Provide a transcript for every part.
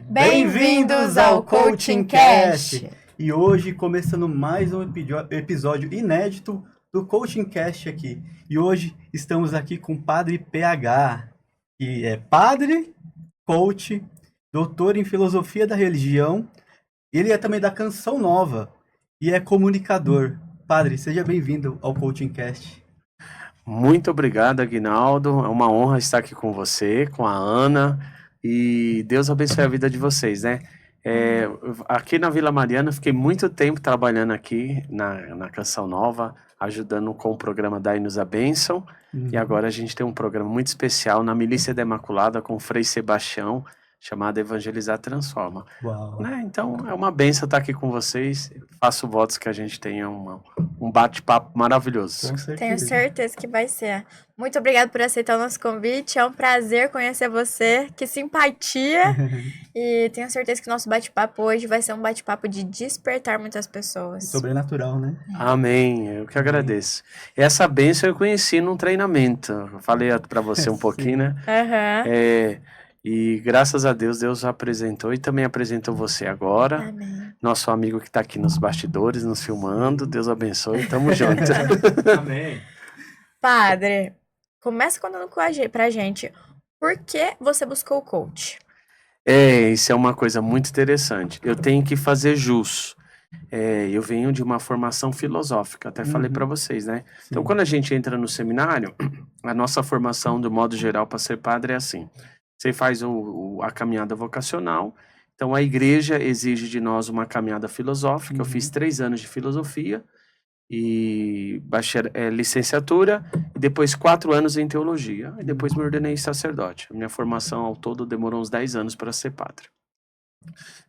Bem-vindos ao Coaching Cast! E hoje começando mais um episódio inédito do Coaching Cast aqui. E hoje estamos aqui com o Padre PH, que é padre, coach, doutor em filosofia da religião. Ele é também da Canção Nova e é comunicador. Padre, seja bem-vindo ao Coaching Cast. Muito obrigado, Aguinaldo. É uma honra estar aqui com você, com a Ana. E Deus abençoe a vida de vocês, né? Aqui na Vila Mariana, fiquei muito tempo trabalhando aqui na Canção Nova, ajudando com o programa Dai-nos a Bênção. E agora a gente tem um programa muito especial na Milícia da Imaculada com o Frei Sebastião, chamado Evangelizar Transforma. Né? Então, é uma bênção estar aqui com vocês. Faço votos que a gente tenha um bate-papo maravilhoso. Tenho certeza que vai ser. Muito obrigada por aceitar o nosso convite. É um prazer conhecer você. Que simpatia. E tenho certeza que o nosso bate-papo hoje vai ser um bate-papo de despertar muitas pessoas. Sobrenatural, né? Amém. Eu que agradeço. Essa bênção eu conheci num treinamento. Eu falei para você um pouquinho, né? E graças a Deus, Deus apresentou e também apresentou você agora. Amém. Nosso amigo que está aqui nos bastidores, nos filmando. Deus abençoe. Tamo junto. Amém. Padre, começa contando pra gente. Por que você buscou o coach? Isso é uma coisa muito interessante. Eu tenho que fazer jus. Eu venho de uma formação filosófica, até falei para vocês, né? Sim. Então, quando a gente entra no seminário, a nossa formação, de modo geral, para ser padre é assim. Você faz a caminhada vocacional, então a igreja exige de nós uma caminhada filosófica. Eu fiz 3 anos de filosofia, e licenciatura, e depois 4 anos em teologia, e depois me ordenei sacerdote. A minha formação ao todo demorou uns 10 anos para ser padre.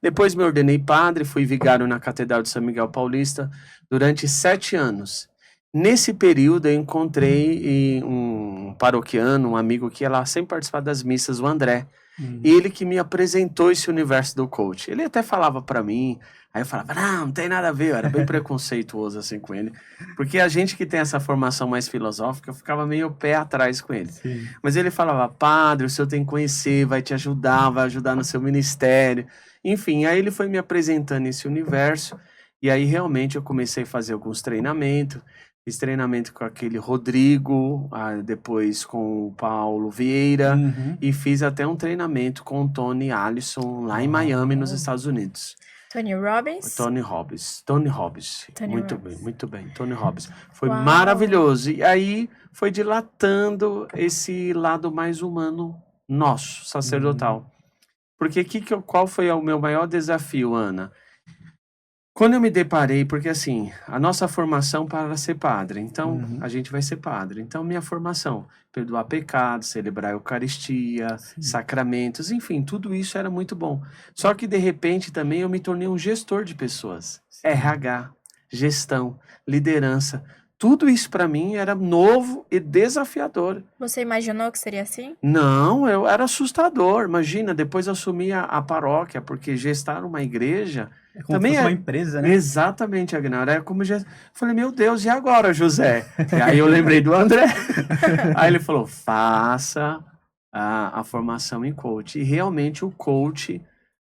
Depois me ordenei padre, fui vigário na Catedral de São Miguel Paulista durante 7 anos. Nesse período eu encontrei um paroquiano, um amigo que ia lá sempre participar das missas, o André. Ele que me apresentou esse universo do coach. Ele até falava para mim, aí eu falava, não tem nada a ver, eu era bem preconceituoso assim com ele. Porque a gente que tem essa formação mais filosófica, eu ficava meio pé atrás com ele. Sim. Mas ele falava, padre, o senhor tem que conhecer, vai te ajudar, vai ajudar no seu ministério. Enfim, aí ele foi me apresentando esse universo, e aí realmente eu comecei a fazer alguns treinamentos. Fiz treinamento com aquele Rodrigo, depois com o Paulo Vieira, e fiz até um treinamento com o Tony Allison, lá em Miami, nos Estados Unidos. Tony Robbins? Tony Robbins. Muito bem, Tony Robbins. Foi maravilhoso. E aí foi dilatando esse lado mais humano nosso, sacerdotal. Porque qual foi o meu maior desafio, Ana? Quando eu me deparei, porque assim, a nossa formação para ser padre, então a gente vai ser padre. Então minha formação, perdoar pecados, celebrar a Eucaristia, sacramentos, enfim, tudo isso era muito bom. Só que de repente também eu me tornei um gestor de pessoas. RH, gestão, liderança, tudo isso para mim era novo e desafiador. Você imaginou que seria assim? Não, eu era assustador. Imagina, depois eu assumi a paróquia, porque gestar uma igreja... É como também se fosse uma empresa, né? Exatamente, Agnaldo. É como falei, meu Deus, e agora, José? E aí eu lembrei do André. Aí ele falou, faça a formação em coach. E realmente o coach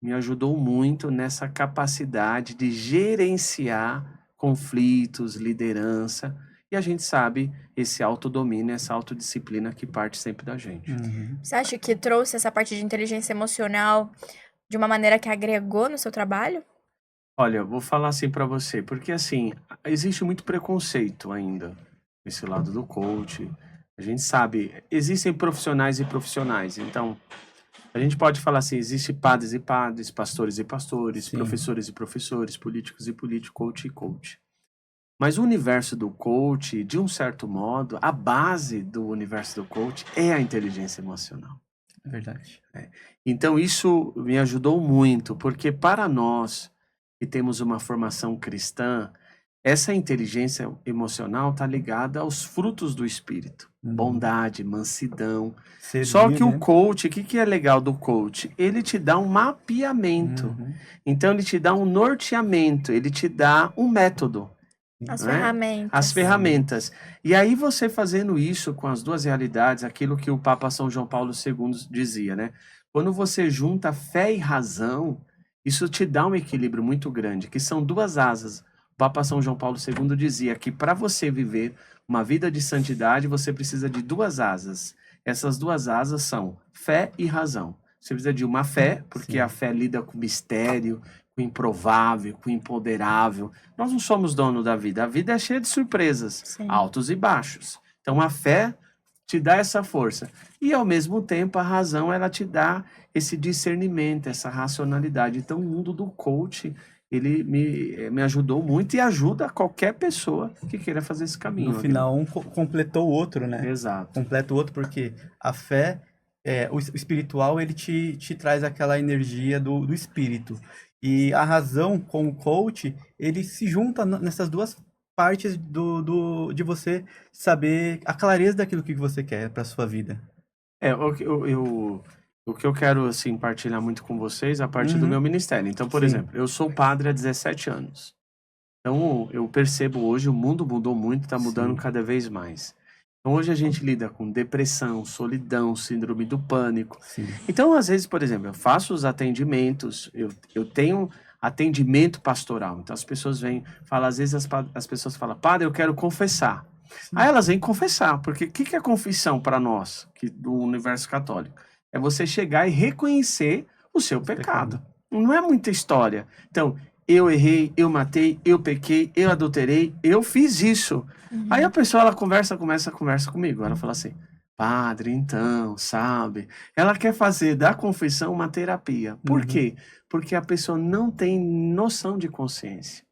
me ajudou muito nessa capacidade de gerenciar conflitos, liderança. E a gente sabe esse autodomínio, essa autodisciplina que parte sempre da gente. Você acha que trouxe essa parte de inteligência emocional de uma maneira que agregou no seu trabalho? Olha, eu vou falar assim para você, porque assim, existe muito preconceito ainda nesse lado do coach. A gente sabe, existem profissionais e profissionais, então a gente pode falar assim, existe padres e padres, pastores e pastores, professores e professores, políticos e políticos, coach e coach. Mas o universo do coach, de um certo modo, a base do universo do coach é a inteligência emocional. É verdade. Então isso me ajudou muito, porque para nós que temos uma formação cristã, essa inteligência emocional está ligada aos frutos do Espírito. Bondade, mansidão. Só que o coach, o que é legal do coach? Ele te dá um mapeamento. Então ele te dá um norteamento, ele te dá um método. As ferramentas. As ferramentas. E aí você fazendo isso com as duas realidades, aquilo que o Papa São João Paulo II dizia, né? Quando você junta fé e razão, isso te dá um equilíbrio muito grande, que são duas asas. O Papa São João Paulo II dizia que para você viver uma vida de santidade, você precisa de duas asas. Essas duas asas são fé e razão. Você precisa de uma fé, porque a fé lida com o mistério, com o improvável, com o imponderável. Nós não somos dono da vida. A vida é cheia de surpresas, Sim. altos e baixos. Então a fé te dá essa força. E ao mesmo tempo a razão, ela te dá esse discernimento, essa racionalidade. Então o mundo do coach, ele me ajudou muito e ajuda qualquer pessoa que queira fazer esse caminho. No final, um completou o outro, né? Exato. Completa o outro, porque a fé, o espiritual, ele te traz aquela energia do espírito. E a razão com o coach, ele se junta nessas duas partes de você saber a clareza daquilo que você quer para sua vida. O que eu quero assim, partilhar muito com vocês é a parte do Uhum. meu ministério. Então, por Sim. exemplo, eu sou padre há 17 anos. Então, eu percebo hoje, o mundo mudou muito, está mudando Sim. cada vez mais. Então, hoje a gente lida com depressão, solidão, síndrome do pânico. Sim. Então, às vezes, por exemplo, eu faço os atendimentos, eu tenho atendimento pastoral. Então, as pessoas vêm, falam, às vezes as pessoas falam, padre, eu quero confessar. Sim. Aí elas vêm confessar, porque o que é confissão para nós, do universo católico? É você chegar e reconhecer o seu pecado. Não é muita história. Então, eu errei, eu matei, eu pequei, eu adulterei, eu fiz isso. Aí a pessoa, ela começa comigo. Ela fala assim, padre, então, sabe? Ela quer fazer da confissão uma terapia. Por quê? Porque a pessoa não tem noção de consciência.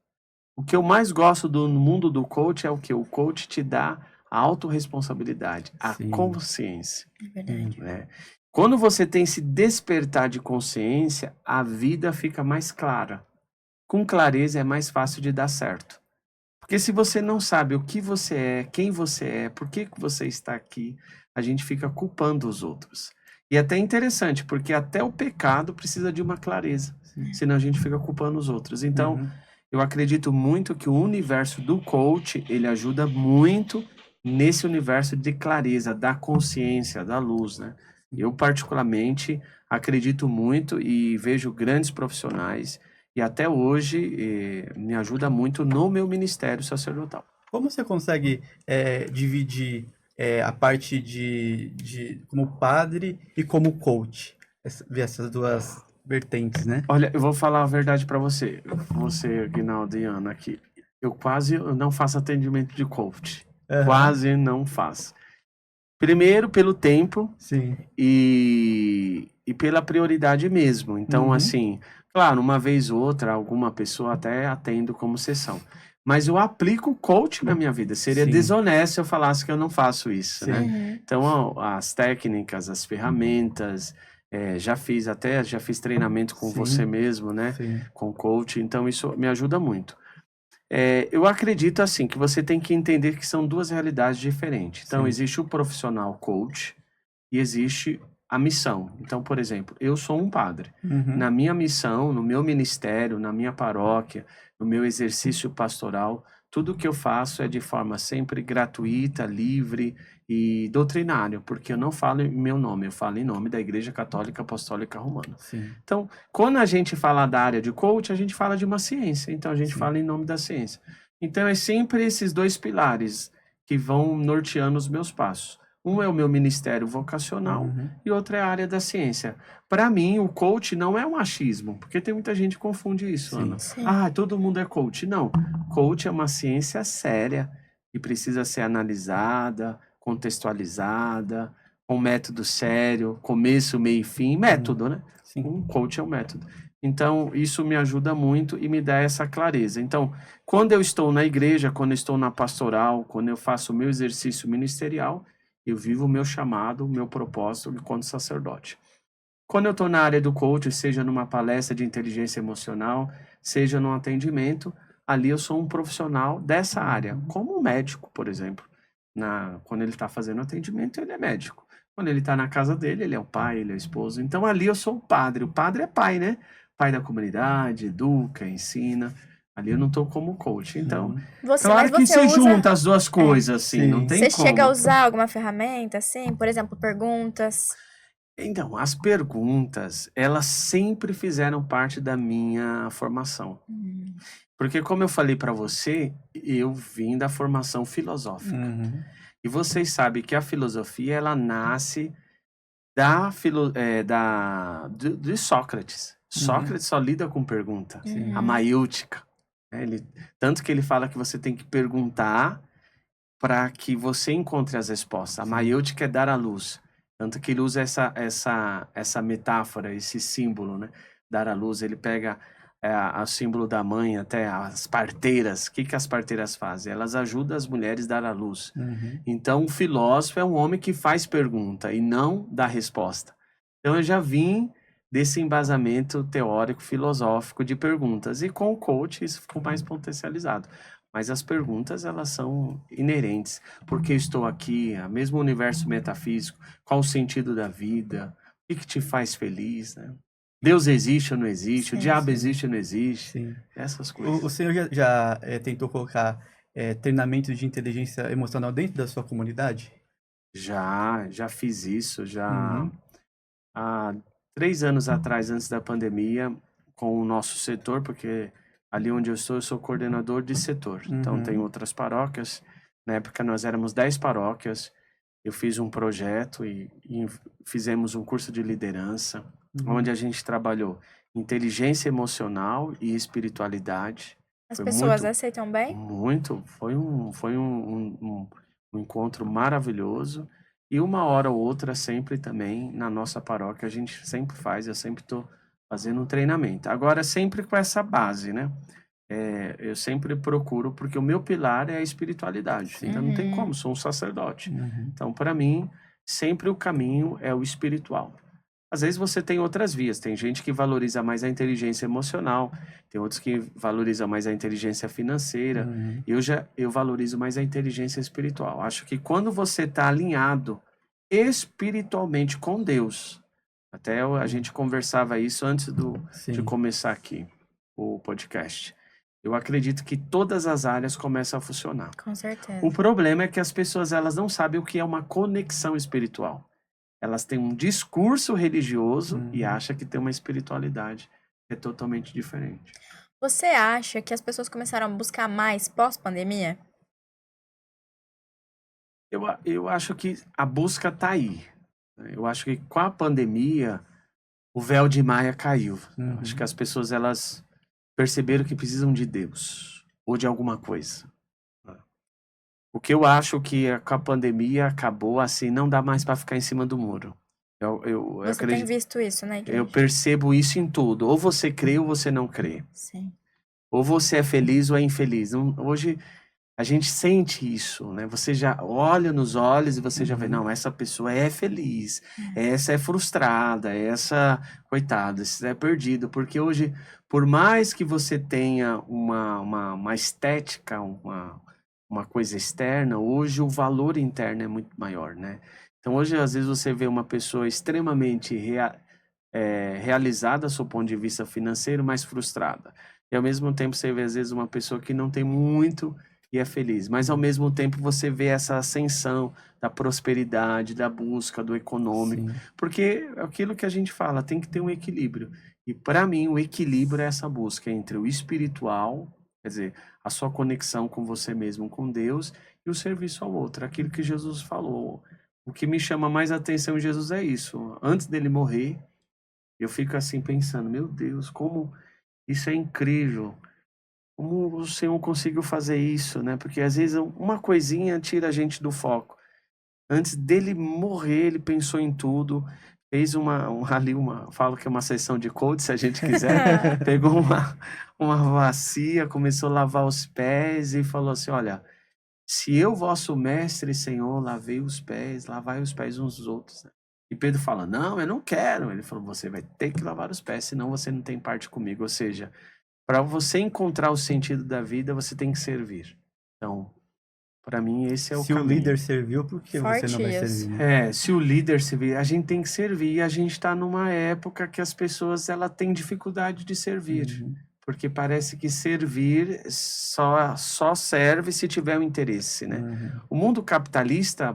O que eu mais gosto do mundo do coach é o que? O coach te dá a autorresponsabilidade, a Sim. consciência. É verdade. Né? Quando você tem esse despertar de consciência, a vida fica mais clara. Com clareza é mais fácil de dar certo. Porque se você não sabe o que você é, quem você é, por que você está aqui, a gente fica culpando os outros. E é até interessante, porque até o pecado precisa de uma clareza. Senão a gente fica culpando os outros. Então, eu acredito muito que o universo do coach, ele ajuda muito nesse universo de clareza, da consciência, da luz, né? Eu, particularmente, acredito muito e vejo grandes profissionais e até hoje me ajuda muito no meu ministério sacerdotal. Como você consegue dividir a parte de como padre e como coach? Ver essas duas vertentes, né? Olha, eu vou falar a verdade para você. Você, Aguinaldo e Ana, aqui. Eu quase não faço atendimento de coach. Quase não faço. Primeiro, pelo tempo. Sim. E pela prioridade mesmo. Então, assim, claro, uma vez ou outra, alguma pessoa até atendo como sessão. Mas eu aplico coach na minha vida. Seria Sim. desonesto se eu falasse que eu não faço isso, Sim. né? Então, as técnicas, as ferramentas, já fiz treinamento com Sim. você mesmo, né? Sim. Com coach. Então, isso me ajuda muito. Eu acredito, assim, que você tem que entender que são duas realidades diferentes. Então, Sim. existe o profissional coach e existe a missão. Então, por exemplo, eu sou um padre. Na minha missão, no meu ministério, na minha paróquia, no meu exercício pastoral, tudo que eu faço é de forma sempre gratuita, livre e doutrinária, porque eu não falo em meu nome, eu falo em nome da Igreja Católica Apostólica Romana. Sim. Então, quando a gente fala da área de coach, a gente fala de uma ciência, então a gente Sim. fala em nome da ciência. Então, é sempre esses dois pilares que vão norteando os meus passos. Um é o meu ministério vocacional e outro é a área da ciência. Para mim, o coach não é um achismo, porque tem muita gente que confunde isso, Sim. Ana. Sim. Ah, todo mundo é coach. Não, coach é uma ciência séria que precisa ser analisada, contextualizada, com método sério, começo, meio e fim, método, né? Sim. Um coach é um método. Então, isso me ajuda muito e me dá essa clareza. Então, quando eu estou na igreja, quando eu estou na pastoral, quando eu faço o meu exercício ministerial, eu vivo o meu chamado, o meu propósito enquanto sacerdote. Quando eu estou na área do coach, seja numa palestra de inteligência emocional, seja num atendimento, ali eu sou um profissional dessa área, como um médico, por exemplo. Quando ele está fazendo atendimento, ele é médico. Quando ele está na casa dele, ele é o pai, ele é o esposo. Então, ali eu sou o padre. O padre é pai, né? Pai da comunidade, educa, ensina. Ali eu não estou como coach. Então, claro que você junta as duas coisas, assim, não tem como. Você chega a usar alguma ferramenta, assim? Por exemplo, perguntas? Então, as perguntas, elas sempre fizeram parte da minha formação. Hum. Porque, como eu falei para você, eu vim da formação filosófica. Uhum. E vocês sabem que a filosofia, ela nasce de Sócrates. Sócrates só lida com pergunta. Sim. A maiêutica. Né? Tanto que ele fala que você tem que perguntar para que você encontre as respostas. A Sim. maiêutica é dar à luz. Tanto que ele usa essa metáfora, esse símbolo, né? Dar à luz. Ele pega o símbolo da mãe, até as parteiras. O que as parteiras fazem? Elas ajudam as mulheres a dar à luz. Uhum. Então, o filósofo é um homem que faz pergunta e não dá resposta. Então, eu já vim desse embasamento teórico, filosófico de perguntas. E com o coach, isso ficou mais potencializado. Mas as perguntas, elas são inerentes. Por que eu estou aqui? O mesmo universo metafísico. Qual o sentido da vida? O que te faz feliz, né? Deus existe ou não existe? O Sim, diabo sim. existe ou não existe? Sim. Essas coisas. O senhor já tentou colocar treinamento de inteligência emocional dentro da sua comunidade? Já fiz isso, Uhum. há 3 anos atrás, antes da pandemia, com o nosso setor, porque ali onde eu sou coordenador de setor. Então, tem Uhum. outras paróquias. Na época, nós éramos 10 paróquias. Eu fiz um projeto e fizemos um curso de liderança, Uhum. onde a gente trabalhou inteligência emocional e espiritualidade. As Foi pessoas muito, aceitam bem? muito. Foi um encontro maravilhoso. E uma hora ou outra, sempre também, na nossa paróquia, a gente sempre faz, eu sempre estou fazendo um treinamento. Agora, sempre com essa base, né? Eu sempre procuro, porque o meu pilar é a espiritualidade. Sim. Então, não tem Uhum. como, sou um sacerdote. Uhum. Então, para mim, sempre o caminho é o espiritual. Às vezes você tem outras vias, tem gente que valoriza mais a inteligência emocional, tem outros que valorizam mais a inteligência financeira. Uhum. Eu valorizo mais a inteligência espiritual. Acho que quando você está alinhado espiritualmente com Deus, até a gente conversava isso antes de Sim. começar aqui o podcast. Eu acredito que todas as áreas começam a funcionar. Com certeza. O problema é que as pessoas elas não sabem o que é uma conexão espiritual. Elas têm um discurso religioso e Uhum. acham que tem uma espiritualidade que é totalmente diferente. Você acha que as pessoas começaram a buscar mais pós-pandemia? Eu acho que a busca está aí. Né? Eu acho que com a pandemia o véu de Maia caiu. Eu acho que Uhum. as pessoas elas perceberam que precisam de Deus ou de alguma coisa. O que eu acho que com a pandemia acabou assim, não dá mais para ficar em cima do muro. Eu Você tem acredito, visto isso na eu igreja? percebo isso em tudo. Ou você crê ou você não crê. Sim. Ou você é feliz ou é infeliz. Hoje a gente sente isso, né? Você já olha nos olhos e você já vê, Uhum. não, essa pessoa é feliz, essa é frustrada, essa, coitada, esse é perdido. Porque hoje, por mais que você tenha uma estética, uma coisa externa, hoje o valor interno é muito maior, né? Então hoje, às vezes, você vê uma pessoa extremamente realizada, do seu ponto de vista financeiro, mas frustrada. E ao mesmo tempo você vê, às vezes, uma pessoa que não tem muito e é feliz. Mas ao mesmo tempo você vê essa ascensão da prosperidade, da busca, do econômico. Sim. Porque é aquilo que a gente fala, tem que ter um equilíbrio. E para mim, o equilíbrio é essa busca entre o espiritual, quer dizer, a sua conexão com você mesmo, com Deus, e o serviço ao outro. Aquilo que Jesus falou. O que me chama mais atenção em Jesus é isso. Antes dele morrer, eu fico assim pensando, meu Deus, como isso é incrível. Como o Senhor conseguiu fazer isso, né? Porque às vezes uma coisinha tira a gente do foco. Antes dele morrer, ele pensou em tudo, fez falo que é uma sessão de coach, se a gente quiser, pegou uma bacia, começou a lavar os pés e falou assim, olha, se eu, vosso mestre e Senhor, lavei os pés, lavai os pés uns dos outros. Né? E Pedro fala, não, eu não quero. Ele falou, você vai ter que lavar os pés, senão você não tem parte comigo. Ou seja, para você encontrar o sentido da vida, você tem que servir. Então, para mim, esse é o Se o caminho. líder serviu, por que você não vai Forte isso. servir, né? Se o líder servir, a gente tem que servir. E a gente está numa época que as pessoas ela têm dificuldade de servir. Uhum. Porque parece que servir só serve se tiver um interesse, né? Uhum. O mundo capitalista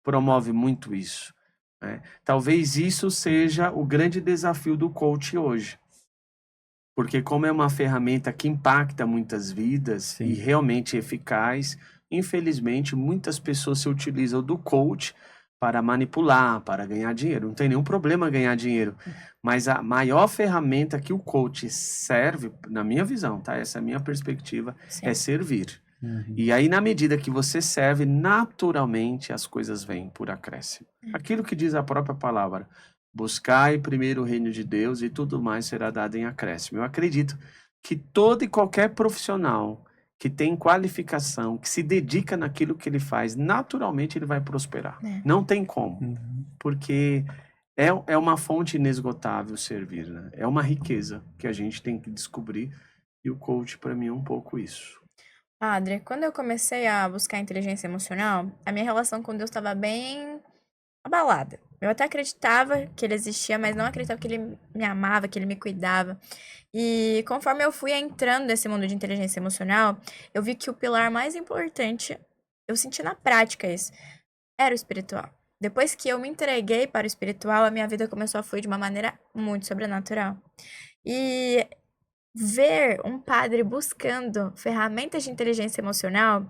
promove muito isso. né? Talvez isso seja o grande desafio do coach hoje. Porque como é uma ferramenta que impacta muitas vidas Sim. e realmente eficaz, infelizmente muitas pessoas se utilizam do coach para manipular, para ganhar dinheiro. Não tem nenhum problema ganhar dinheiro, mas a maior ferramenta que o coach serve, na minha visão, tá? Essa é a minha perspectiva, Sim. é servir. Uhum. E aí, na medida que você serve, naturalmente as coisas vêm por acréscimo. Aquilo que diz a própria palavra: buscai primeiro o reino de Deus e tudo mais será dado em acréscimo. Eu acredito que todo e qualquer profissional que tem qualificação, que se dedica naquilo que ele faz, naturalmente ele vai prosperar. É. Não tem como, Uhum. porque é uma fonte inesgotável servir, né? É uma riqueza que a gente tem que descobrir, e o coach para mim é um pouco isso. Padre, quando eu comecei a buscar inteligência emocional, a minha relação com Deus estava bem abalada. Eu até acreditava que ele existia, mas não acreditava que ele me amava, que ele me cuidava. E conforme eu fui entrando nesse mundo de inteligência emocional, eu vi que o pilar mais importante, eu senti na prática isso, era o espiritual. Depois que eu me entreguei para o espiritual, a minha vida começou a fluir de uma maneira muito sobrenatural. E ver um padre buscando ferramentas de inteligência emocional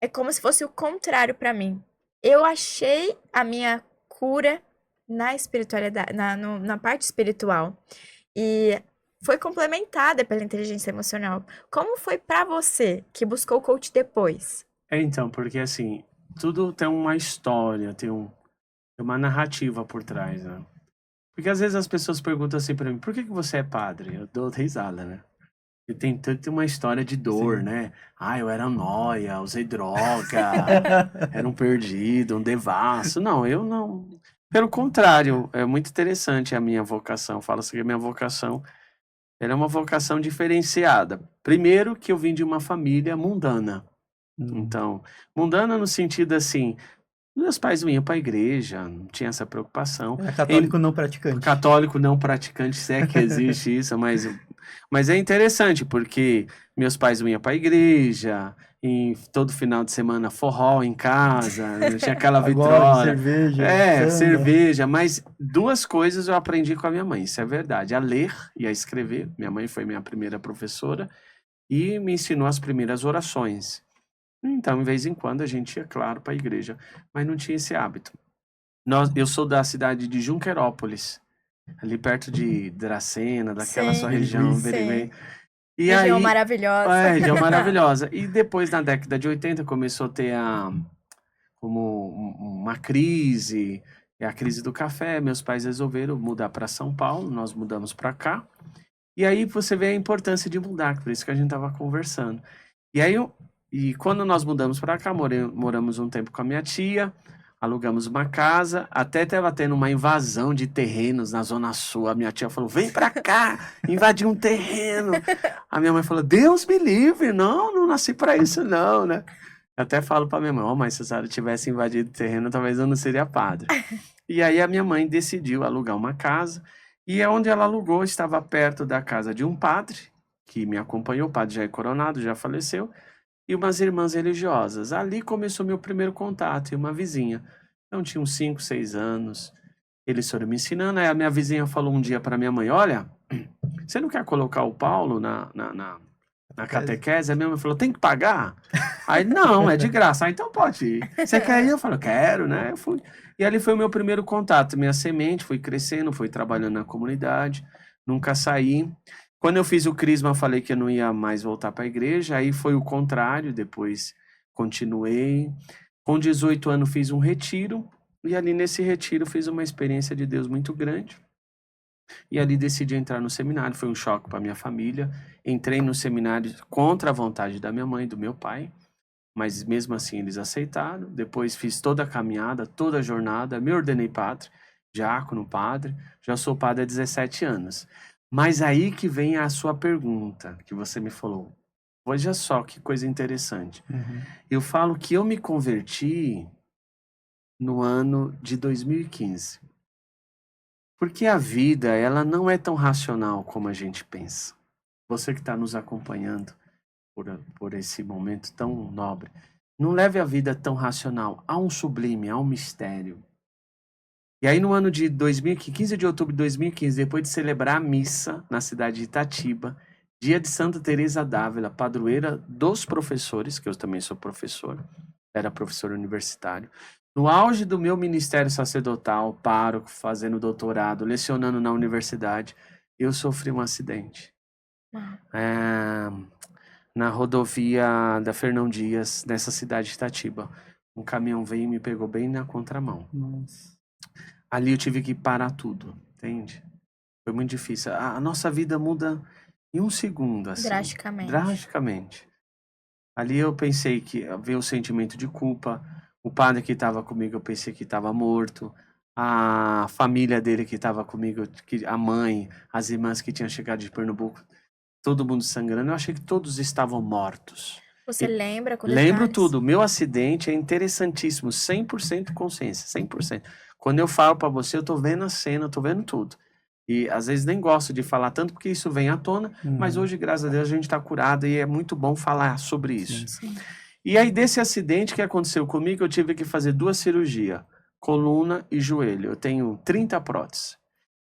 é como se fosse o contrário para mim. Eu achei a minha cura na espiritualidade, na parte espiritual. E foi complementada pela inteligência emocional. Como foi para você que buscou o coach depois? Então, porque assim, tudo tem uma história, tem uma narrativa por trás, né? Porque às vezes as pessoas perguntam assim pra mim: por que que você é padre? Eu dou risada, né? E tem tanta uma história de dor, Sim. né? Ah, eu era nóia, usei droga, era um perdido, um devasso. Não, eu não. Pelo contrário, é muito interessante a minha vocação. Fala-se que a minha vocação, ela é uma vocação diferenciada. Primeiro que eu vim de uma família mundana. Então, mundana no sentido assim, meus pais não iam para a igreja, não tinha essa preocupação. É católico não praticante. Católico não praticante, se é que existe isso, mas é interessante, porque meus pais não iam para a igreja, e todo final de semana forró em casa, tinha aquela Agora, vitrola. cerveja, samba. Cerveja, mas duas coisas eu aprendi com a minha mãe, isso é verdade: a ler e a escrever. Minha mãe foi minha primeira professora e me ensinou as primeiras orações. Então, de vez em quando, a gente ia, claro, para a igreja, mas não tinha esse hábito. Eu sou da cidade de Junquerópolis, ali perto de Dracena, daquela sua Sim, região, Birigui. sim. Berimirim. E Região aí, maravilhosa. região maravilhosa. E depois, na década de 80, começou a ter como uma crise, a crise do café. Meus pais resolveram mudar para São Paulo, nós mudamos para cá. E aí você vê a importância de mudar, por isso que a gente estava conversando. E aí, e quando nós mudamos para cá, moramos um tempo com a minha tia, alugamos uma casa, até estava tendo uma invasão de terrenos na Zona Sul. A minha tia falou: vem para cá, invadir um terreno. A minha mãe falou: Deus me livre, não nasci para isso não, né? Eu até falo para minha mãe: mas se a senhora tivesse invadido o terreno, talvez eu não seria padre. E aí a minha mãe decidiu alugar uma casa, e onde ela alugou estava perto da casa de um padre, que me acompanhou. O padre já é coronado, já faleceu, e umas irmãs religiosas. Ali começou meu primeiro contato, e uma vizinha. Então tinha uns 5, 6 anos. Eles foram me ensinando. Aí a minha vizinha falou um dia para minha mãe: olha, você não quer colocar o Paulo na catequese? A minha mãe falou: tem que pagar? Aí, não, é de graça. Ah, então pode ir. Você quer ir? Eu falei: quero, né? Eu fui. E ali foi o meu primeiro contato, minha semente, fui crescendo, fui trabalhando na comunidade, nunca saí. Quando eu fiz o crisma, eu falei que eu não ia mais voltar para a igreja, aí foi o contrário, depois continuei. Com 18 anos fiz um retiro, e ali nesse retiro fiz uma experiência de Deus muito grande. E ali decidi entrar no seminário, foi um choque para minha família. Entrei no seminário contra a vontade da minha mãe e do meu pai, mas mesmo assim eles aceitaram. Depois fiz toda a caminhada, toda a jornada, me ordenei padre, diácono, padre. Já sou padre há 17 anos. Mas aí que vem a sua pergunta, que você me falou. Veja só que coisa interessante. Eu falo que eu me converti no ano de 2015. Porque a vida, ela não é tão racional como a gente pensa. Você que está nos acompanhando por esse momento tão nobre, não leve a vida tão racional. Há um sublime, há um mistério. E aí no ano de 15 de outubro de 2015, depois de celebrar a missa na cidade de Itatiba, dia de Santa Teresa d'Ávila, padroeira dos professores, que eu também sou professor, era professor universitário. No auge do meu ministério sacerdotal, pároco, fazendo doutorado, lecionando na universidade, eu sofri um acidente. Na rodovia da Fernão Dias, nessa cidade de Itatiba. Um caminhão veio e me pegou bem na contramão. Nossa. Ali eu tive que parar tudo, entende? Foi muito difícil. A nossa vida muda em um segundo, assim. Drasticamente. Drasticamente. Ali eu pensei que veio o sentimento de culpa. O padre que estava comigo, eu pensei que estava morto. A família dele que estava comigo, a mãe, as irmãs que tinham chegado de Pernambuco, todo mundo sangrando. Eu achei que todos estavam mortos. Você lembra com Lembro detalhes? tudo. Meu acidente é interessantíssimo. 100% consciência. 100%. Quando eu falo para você, eu tô vendo a cena, eu tô vendo tudo. E às vezes nem gosto de falar tanto porque isso vem à tona, mas hoje, graças a Deus, a gente está curado e é muito bom falar sobre isso. Sim. E aí, desse acidente que aconteceu comigo, eu tive que fazer 2 cirurgias, coluna e joelho. Eu tenho 30 próteses.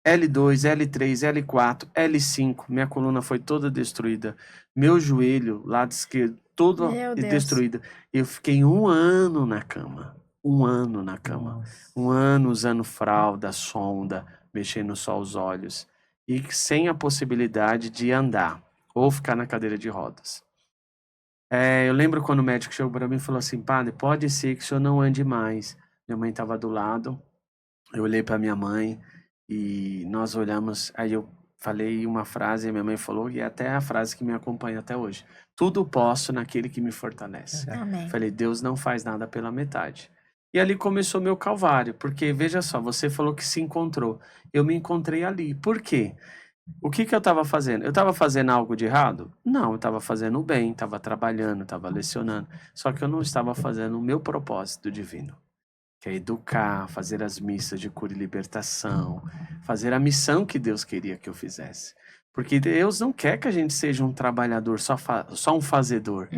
L2, L3, L4, L5, minha coluna foi toda destruída. Meu joelho, lado esquerdo, todo Meu Deus. destruído. Eu fiquei 1 ano na cama. 1 ano na cama. Nossa. 1 ano usando fralda, sonda, mexendo só os olhos. E sem a possibilidade de andar ou ficar na cadeira de rodas. Eu lembro quando o médico chegou para mim e falou assim: padre, pode ser que o senhor não ande mais. Minha mãe estava do lado. Eu olhei para minha mãe e nós olhamos. Aí eu falei uma frase e minha mãe falou, e é até a frase que me acompanha até hoje: tudo posso naquele que me fortalece. Amém. Falei, Deus não faz nada pela metade. E ali começou meu calvário, porque veja só, você falou que se encontrou. Eu me encontrei ali. Por quê? O que eu estava fazendo? Eu estava fazendo algo de errado? Não, eu estava fazendo o bem, estava trabalhando, estava lecionando. Só que eu não estava fazendo o meu propósito divino, que é educar, fazer as missas de cura e libertação, fazer a missão que Deus queria que eu fizesse. Porque Deus não quer que a gente seja um trabalhador, só um fazedor.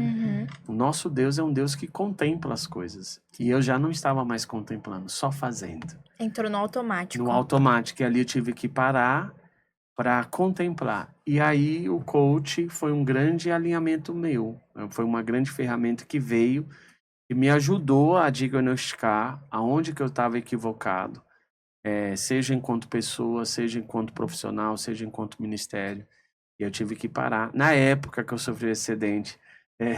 O nosso Deus é um Deus que contempla as coisas. E eu já não estava mais contemplando, só fazendo. Entrou no automático. No automático. E ali eu tive que parar para contemplar. E aí o coach foi um grande alinhamento meu. Foi uma grande ferramenta que veio e me ajudou a diagnosticar aonde que eu estava equivocado. Seja enquanto pessoa, seja enquanto profissional, seja enquanto ministério. E eu tive que parar. Na época que eu sofri esse acidente,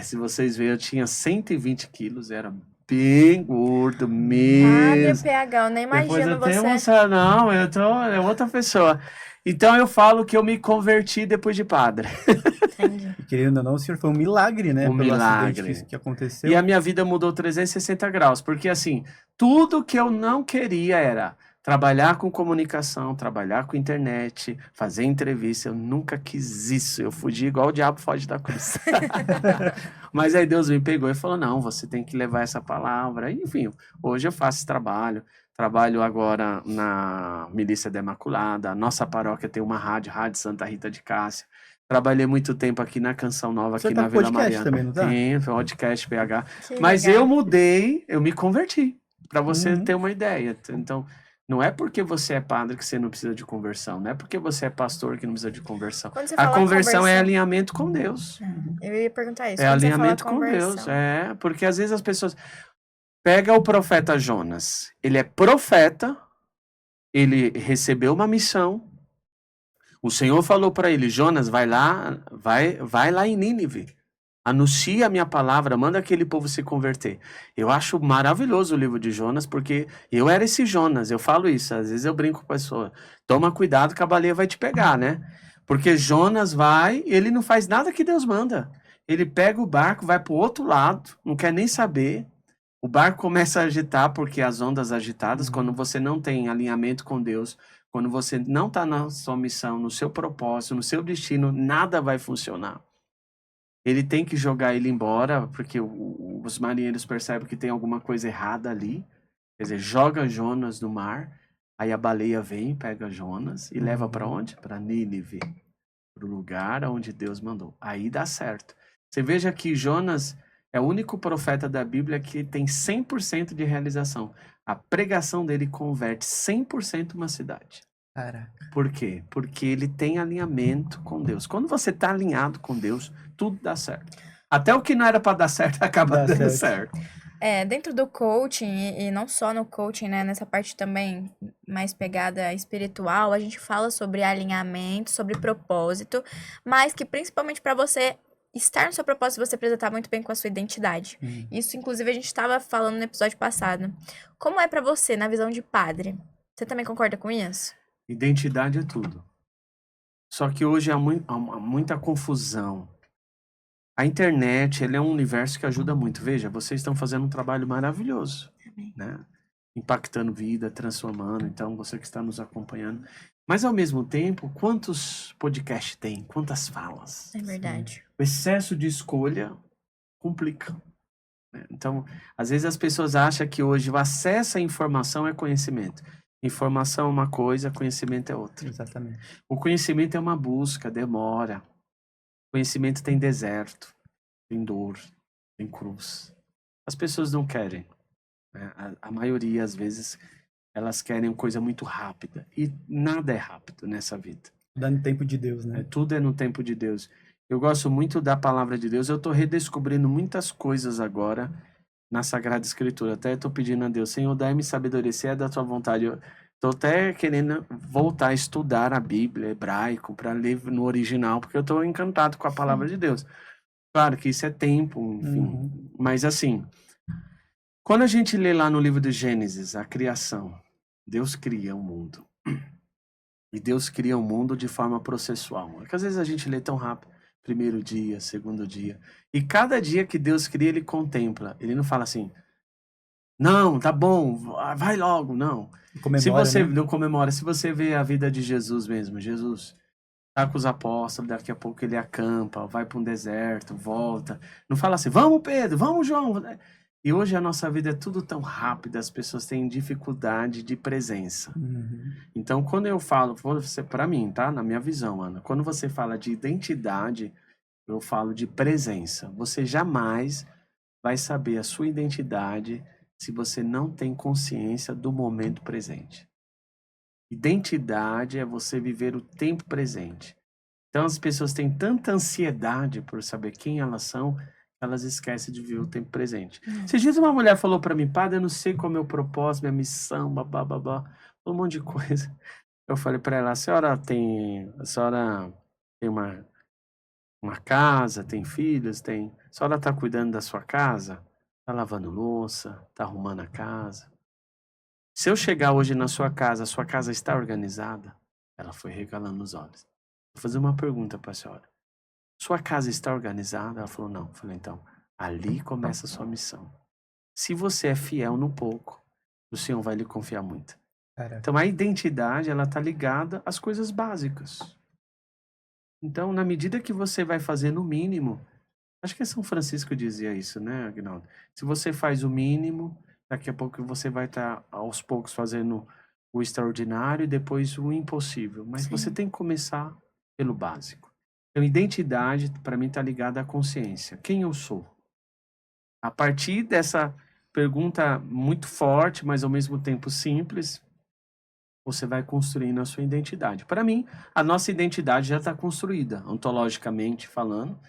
se vocês verem, eu tinha 120 quilos, era bem gordo Padre mesmo. PH, eu nem Depois imagino eu tenho você. não, é outra pessoa. Então eu falo que eu me converti depois de padre. Entendi. E querendo ou não, o senhor foi um milagre, né? Um pelo milagre. acidente que aconteceu. E a minha vida mudou 360 graus, porque assim, tudo que eu não queria era trabalhar com comunicação, trabalhar com internet, fazer entrevista. Eu nunca quis isso. Eu fugi igual o diabo foge da cruz. Mas aí Deus me pegou e falou: não, você tem que levar essa palavra. Enfim, hoje eu faço esse trabalho. Trabalho agora na Milícia da Imaculada. A nossa paróquia tem uma rádio Santa Rita de Cássia. Trabalhei muito tempo aqui na Canção Nova, Você aqui tá na com Vila podcast Mariana. também, não tá? Tem, podcast PH. Que Mas legal. eu mudei, eu me converti, para você Uhum. ter uma ideia. Então, não é porque você é padre que você não precisa de conversão, não é porque você é pastor que não precisa de conversão. Quando você A fala conversão é alinhamento com Deus. Eu ia perguntar isso. É Quando você fala alinhamento com Deus, conversão. porque às vezes as pessoas pega o profeta Jonas. Ele é profeta, ele recebeu uma missão. O Senhor falou para ele: Jonas, vai lá em Nínive. Anuncia a minha palavra, manda aquele povo se converter. Eu acho maravilhoso o livro de Jonas, porque eu era esse Jonas, eu falo isso, às vezes eu brinco com a pessoa. Toma cuidado que a baleia vai te pegar, né? Porque Jonas ele não faz nada que Deus manda. Ele pega o barco, vai para o outro lado, não quer nem saber. O barco começa a agitar, porque as ondas agitadas, quando você não tem alinhamento com Deus, quando você não está na sua missão, no seu propósito, no seu destino, nada vai funcionar. Ele tem que jogar ele embora, porque os marinheiros percebem que tem alguma coisa errada ali. Quer dizer, joga Jonas no mar, aí a baleia vem, pega Jonas e leva para onde? Para Nínive, para o lugar onde Deus mandou. Aí dá certo. Você veja que Jonas, É o único profeta da Bíblia que tem 100% de realização. A pregação dele converte 100% uma cidade. Caraca. Por quê? Porque ele tem alinhamento com Deus. Quando você está alinhado com Deus, tudo dá certo. Até o que não era para dar certo acaba Dá dando certo. certo. Dentro do coaching, e não só no coaching, né? Nessa parte também mais pegada espiritual, a gente fala sobre alinhamento, sobre propósito, mas que principalmente para você estar no seu propósito, você precisa estar muito bem com a sua identidade. Isso, inclusive, a gente estava falando no episódio passado. Como é para você, na visão de padre? Você também concorda com isso? Identidade é tudo. Só que hoje há muita confusão. A internet, ele é um universo que ajuda muito. Veja, vocês estão fazendo um trabalho maravilhoso, Amém. né? Impactando vida, transformando. Então, você que está nos acompanhando. Mas, ao mesmo tempo, quantos podcasts tem? Quantas falas? É verdade. O excesso de escolha complica, né? Então, às vezes as pessoas acham que hoje o acesso à informação é conhecimento. Informação é uma coisa, conhecimento é outra. Exatamente. O conhecimento é uma busca, demora. Conhecimento tem deserto, tem dor, tem cruz. As pessoas não querem, né? A maioria, às vezes, elas querem coisa muito rápida. E nada é rápido nessa vida. Dando tempo de Deus, né? Tudo é no tempo de Deus. Eu gosto muito da palavra de Deus. Eu estou redescobrindo muitas coisas agora na Sagrada Escritura. Até estou pedindo a Deus, Senhor, dá-me sabedoria, se é da tua vontade. Eu estou até querendo voltar a estudar a Bíblia, hebraico, para ler no original, porque eu estou encantado com a palavra de Deus. Claro que isso é tempo, enfim. Mas assim, quando a gente lê lá no livro de Gênesis, a criação, Deus cria o mundo. E Deus cria o mundo de forma processual. Porque às vezes a gente lê tão rápido. Primeiro dia, segundo dia. E cada dia que Deus cria, ele contempla. Ele não fala assim, não, tá bom, vai logo, não. Comemora, Se você né? não comemora, se você vê a vida de Jesus mesmo, Jesus tá com os apóstolos, daqui a pouco ele acampa, vai para um deserto, volta. Não fala assim, vamos Pedro, vamos João. E hoje a nossa vida é tudo tão rápido, as pessoas têm dificuldade de presença. Então, quando eu falo, para mim, tá? Na minha visão, Ana, quando você fala de identidade, eu falo de presença. Você jamais vai saber a sua identidade se você não tem consciência do momento presente. Identidade é você viver o tempo presente. Então, as pessoas têm tanta ansiedade por saber quem elas são, elas esquecem de viver o tempo presente. Esses dias uma mulher falou para mim, padre, eu não sei qual é o meu propósito, minha missão, babá, um monte de coisa. Eu falei para ela, a senhora tem uma casa, tem filhos, a senhora está cuidando da sua casa? Está lavando louça, está arrumando a casa? Se eu chegar hoje na sua casa, a sua casa está organizada? Ela foi regalando os olhos. Vou fazer uma pergunta para a senhora. Sua casa está organizada? Ela falou, não. Eu falei, então, ali começa a sua missão. Se você é fiel no pouco, o Senhor vai lhe confiar muito. Caraca. Então, a identidade, ela está ligada às coisas básicas. Então, na medida que você vai fazer no mínimo, acho que São Francisco dizia isso, né, Agnaldo? Se você faz o mínimo, daqui a pouco você vai estar, aos poucos, fazendo o extraordinário e depois o impossível. Mas Sim. você tem que começar pelo básico. Então, identidade, para mim, está ligada à consciência. Quem eu sou? A partir dessa pergunta muito forte, mas ao mesmo tempo simples, você vai construindo a sua identidade. Para mim, a nossa identidade já está construída, ontologicamente falando.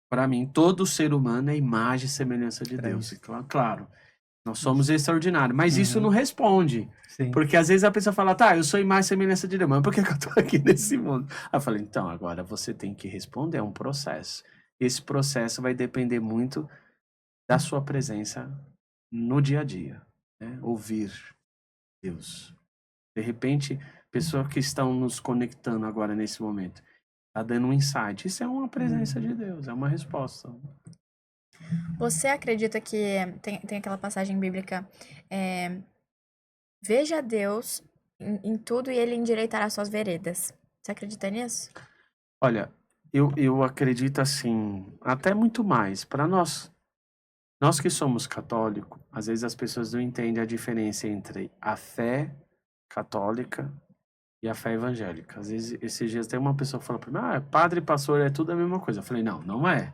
Para mim, todo ser humano é imagem e semelhança de Deus. Isso. Claro, nós somos extraordinários, mas isso não responde. Sim. Porque às vezes a pessoa fala, tá, eu sou imagem e semelhança de Deus, mas por que eu tô aqui nesse mundo? Aí eu falei, então, agora você tem que responder, é um processo. Esse processo vai depender muito da sua presença no dia a dia, né? Ouvir Deus. De repente, pessoas que estão nos conectando agora nesse momento, tá dando um insight. Isso é uma presença de Deus, é uma resposta. Você acredita que tem aquela passagem bíblica, veja Deus em tudo e ele endireitará suas veredas. Você acredita nisso? Olha, eu acredito assim, até muito mais. Para nós que somos católicos, às vezes as pessoas não entendem a diferença entre a fé católica e a fé evangélica. Às vezes, esses dias tem uma pessoa que fala para mim, padre e pastor é tudo a mesma coisa. Eu falei, não é.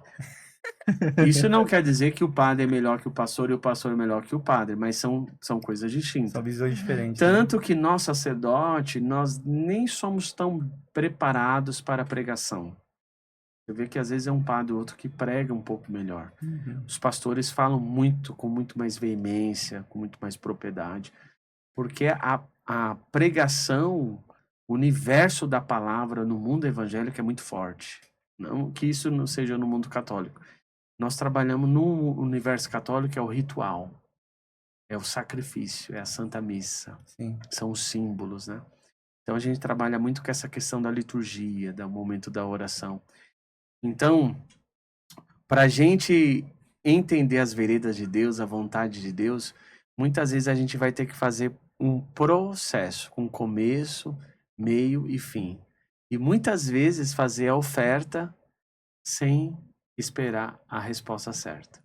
Isso não quer dizer que o padre é melhor que o pastor e o pastor é melhor que o padre, mas são coisas distintas. São visões diferentes. Né? Tanto que nós, sacerdote, nós nem somos tão preparados para a pregação. Você vê que às vezes é um padre ou outro que prega um pouco melhor. Os pastores falam muito, com muito mais veemência, com muito mais propriedade, porque a pregação, o universo da palavra no mundo evangélico é muito forte. Não que isso não seja no mundo católico. Nós trabalhamos no universo católico, é o ritual, é o sacrifício, é a Santa Missa. Sim. São os símbolos, né? Então a gente trabalha muito com essa questão da liturgia, do momento da oração. Então, para a gente entender as veredas de Deus, a vontade de Deus, muitas vezes a gente vai ter que fazer um processo com começo, meio e fim. E muitas vezes fazer a oferta sem esperar a resposta certa.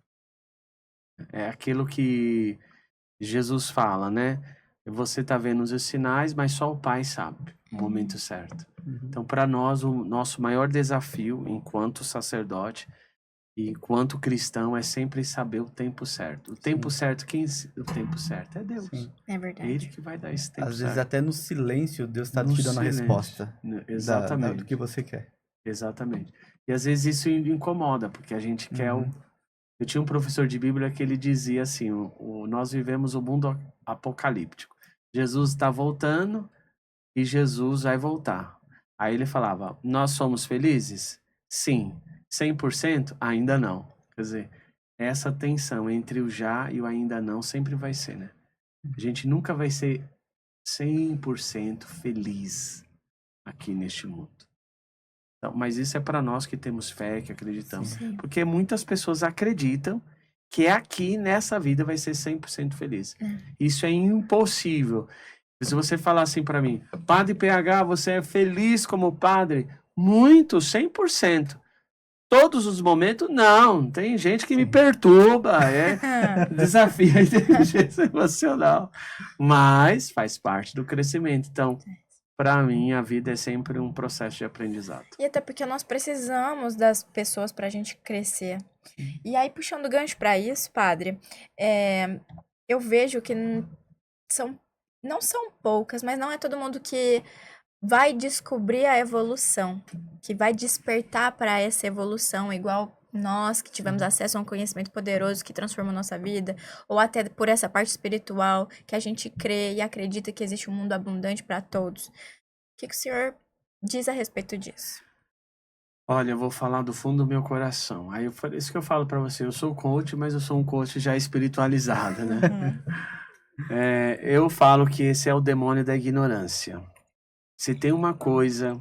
É aquilo que Jesus fala, né? Você está vendo os sinais, mas só o Pai sabe o momento certo. Então, para nós, o nosso maior desafio, enquanto sacerdote e enquanto cristão, é sempre saber o tempo certo. O tempo certo, o tempo certo é Deus. Sim. É verdade. Ele que vai dar esse tempo Às certo. vezes até no silêncio Deus está No te dando a silêncio. resposta. Exatamente. Do que você quer. Exatamente. E às vezes isso incomoda, porque a gente quer o... Eu tinha um professor de Bíblia que ele dizia assim, nós vivemos o mundo apocalíptico. Jesus está voltando e Jesus vai voltar. Aí ele falava, nós somos felizes? Sim. 100%? Ainda não. Quer dizer, essa tensão entre o já e o ainda não sempre vai ser, né? A gente nunca vai ser 100% feliz aqui neste mundo. Então, mas isso é para nós que temos fé, que acreditamos. Sim. Porque muitas pessoas acreditam que aqui, nessa vida, vai ser 100% feliz. Isso é impossível. Se você falar assim para mim, Padre PH, você é feliz como padre? Muito, 100%. Todos os momentos, não. Tem gente que me perturba, desafia a inteligência emocional. Mas faz parte do crescimento. Então, para mim, a vida é sempre um processo de aprendizado. E até porque nós precisamos das pessoas para a gente crescer. E aí, puxando o gancho para isso, padre, eu vejo que não são poucas, mas não é todo mundo que vai descobrir a evolução, que vai despertar para essa evolução, igual nós que tivemos acesso a um conhecimento poderoso que transformou nossa vida, ou até por essa parte espiritual, que a gente crê e acredita que existe um mundo abundante para todos. O que o senhor diz a respeito disso? Olha, eu vou falar do fundo do meu coração. Aí isso que eu falo para você, eu sou coach, mas eu sou um coach já espiritualizado, né? Eu falo que esse é o demônio da ignorância. Se tem uma coisa...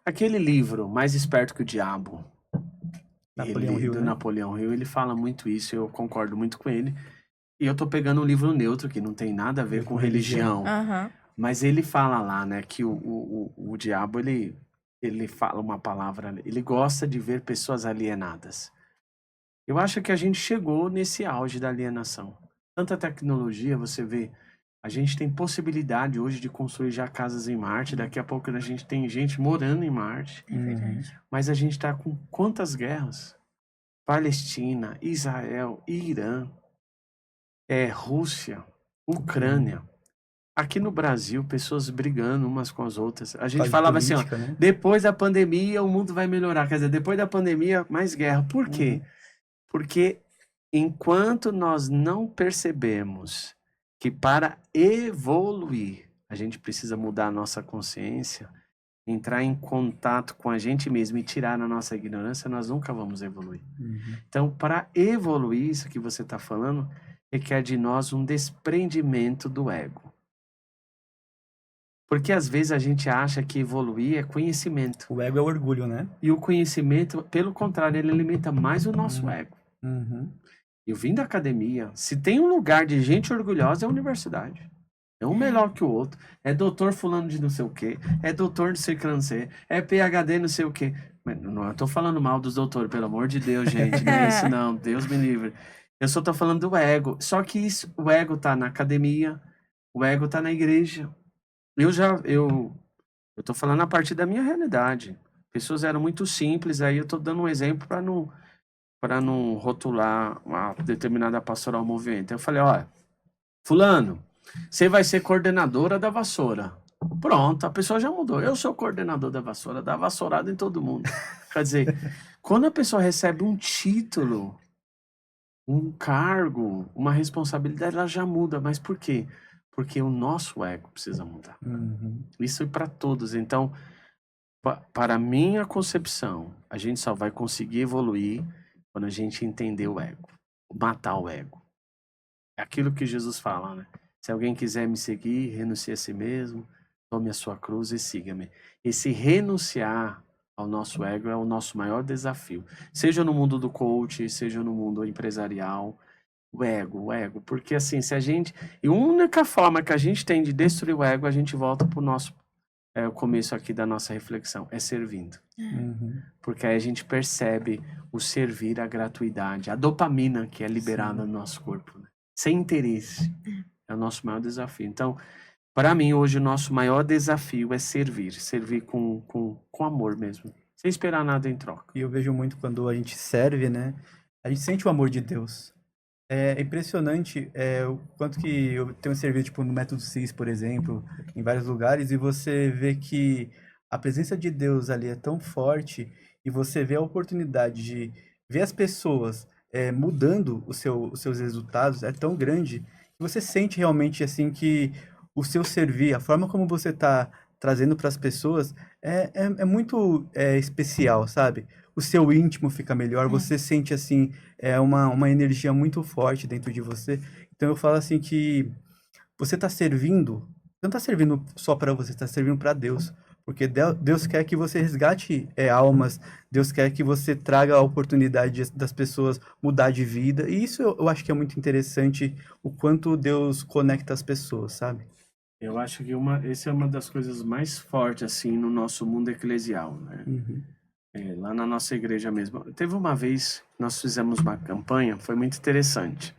Aquele livro, Mais Esperto que o Diabo, Napoleão Hill, do né? Napoleão Hill, ele fala muito isso, eu concordo muito com ele. E eu tô pegando um livro neutro, que não tem nada a ver com religião. Mas ele fala lá, né, que o diabo, ele fala uma palavra, ele gosta de ver pessoas alienadas. Eu acho que a gente chegou nesse auge da alienação. Tanta tecnologia, você vê, a gente tem possibilidade hoje de construir já casas em Marte, daqui a pouco a gente tem gente morando em Marte. É verdade. Mas a gente está com quantas guerras? Palestina, Israel, Irã, Rússia, Ucrânia. Aqui no Brasil, pessoas brigando umas com as outras. A gente falava política, assim, ó, né? depois da pandemia o mundo vai melhorar. Quer dizer, depois da pandemia, mais guerra. Por quê? Porque enquanto nós não percebemos que para evoluir, a gente precisa mudar a nossa consciência, entrar em contato com a gente mesmo e tirar a nossa ignorância, nós nunca vamos evoluir. Então, para evoluir, isso que você está falando, requer de nós um desprendimento do ego. Porque às vezes a gente acha que evoluir é conhecimento. O ego é orgulho, né? E o conhecimento, pelo contrário, ele alimenta mais o nosso ego. Eu vim da academia. Se tem um lugar de gente orgulhosa, é a universidade. É um melhor que o outro. É doutor fulano de não sei o quê. É doutor não sei o que não sei. É PhD não sei o quê. Mas não, eu tô falando mal dos doutores, pelo amor de Deus, gente. Não é isso não. Deus me livre. Eu só tô falando do ego. Só que o ego tá na academia. O ego tá na igreja. Eu tô falando a partir da minha realidade. Pessoas eram muito simples. Aí eu tô dando um exemplo para não para não rotular uma determinada pastoral movimento. Eu falei, olha, fulano, você vai ser coordenadora da vassoura. Pronto, a pessoa já mudou. Eu sou coordenador da vassoura, dá vassourada em todo mundo. Quer dizer, quando a pessoa recebe um título, um cargo, uma responsabilidade, ela já muda. Mas por quê? Porque o nosso ego precisa mudar. Isso é para todos. Então, para a minha concepção, a gente só vai conseguir evoluir quando a gente entender o ego, matar o ego. É aquilo que Jesus fala, né? Se alguém quiser me seguir, renuncie a si mesmo, tome a sua cruz e siga-me. Esse renunciar ao nosso ego é o nosso maior desafio. Seja no mundo do coach, seja no mundo empresarial, o ego. Porque assim, se a gente... E a única forma que a gente tem de destruir o ego, a gente volta para o nosso... o começo aqui da nossa reflexão, é servindo. Porque aí a gente percebe o servir, a gratuidade, a dopamina que é liberada no nosso corpo, né? Sem interesse. É o nosso maior desafio. Então, para mim, hoje, o nosso maior desafio é servir. Servir com amor mesmo. Sem esperar nada em troca. E eu vejo muito quando a gente serve, né? A gente sente o amor de Deus. É impressionante o quanto que eu tenho servido, tipo, no Método CIS, por exemplo, em vários lugares, e você vê que a presença de Deus ali é tão forte, e você vê a oportunidade de ver as pessoas mudando os seus resultados, é tão grande, que você sente realmente, assim, que o seu servir, a forma como você está trazendo para as pessoas, é muito especial, sabe? O seu íntimo fica melhor, você sente, assim, uma energia muito forte dentro de você. Então eu falo assim que você está servindo, não está servindo só para você, está servindo para Deus. Porque Deus quer que você resgate almas, Deus quer que você traga a oportunidade das pessoas mudar de vida. E isso eu acho que é muito interessante, o quanto Deus conecta as pessoas, sabe? Eu acho que essa é uma das coisas mais fortes, assim, no nosso mundo eclesial, né? Lá na nossa igreja mesmo. Teve uma vez, nós fizemos uma campanha, foi muito interessante.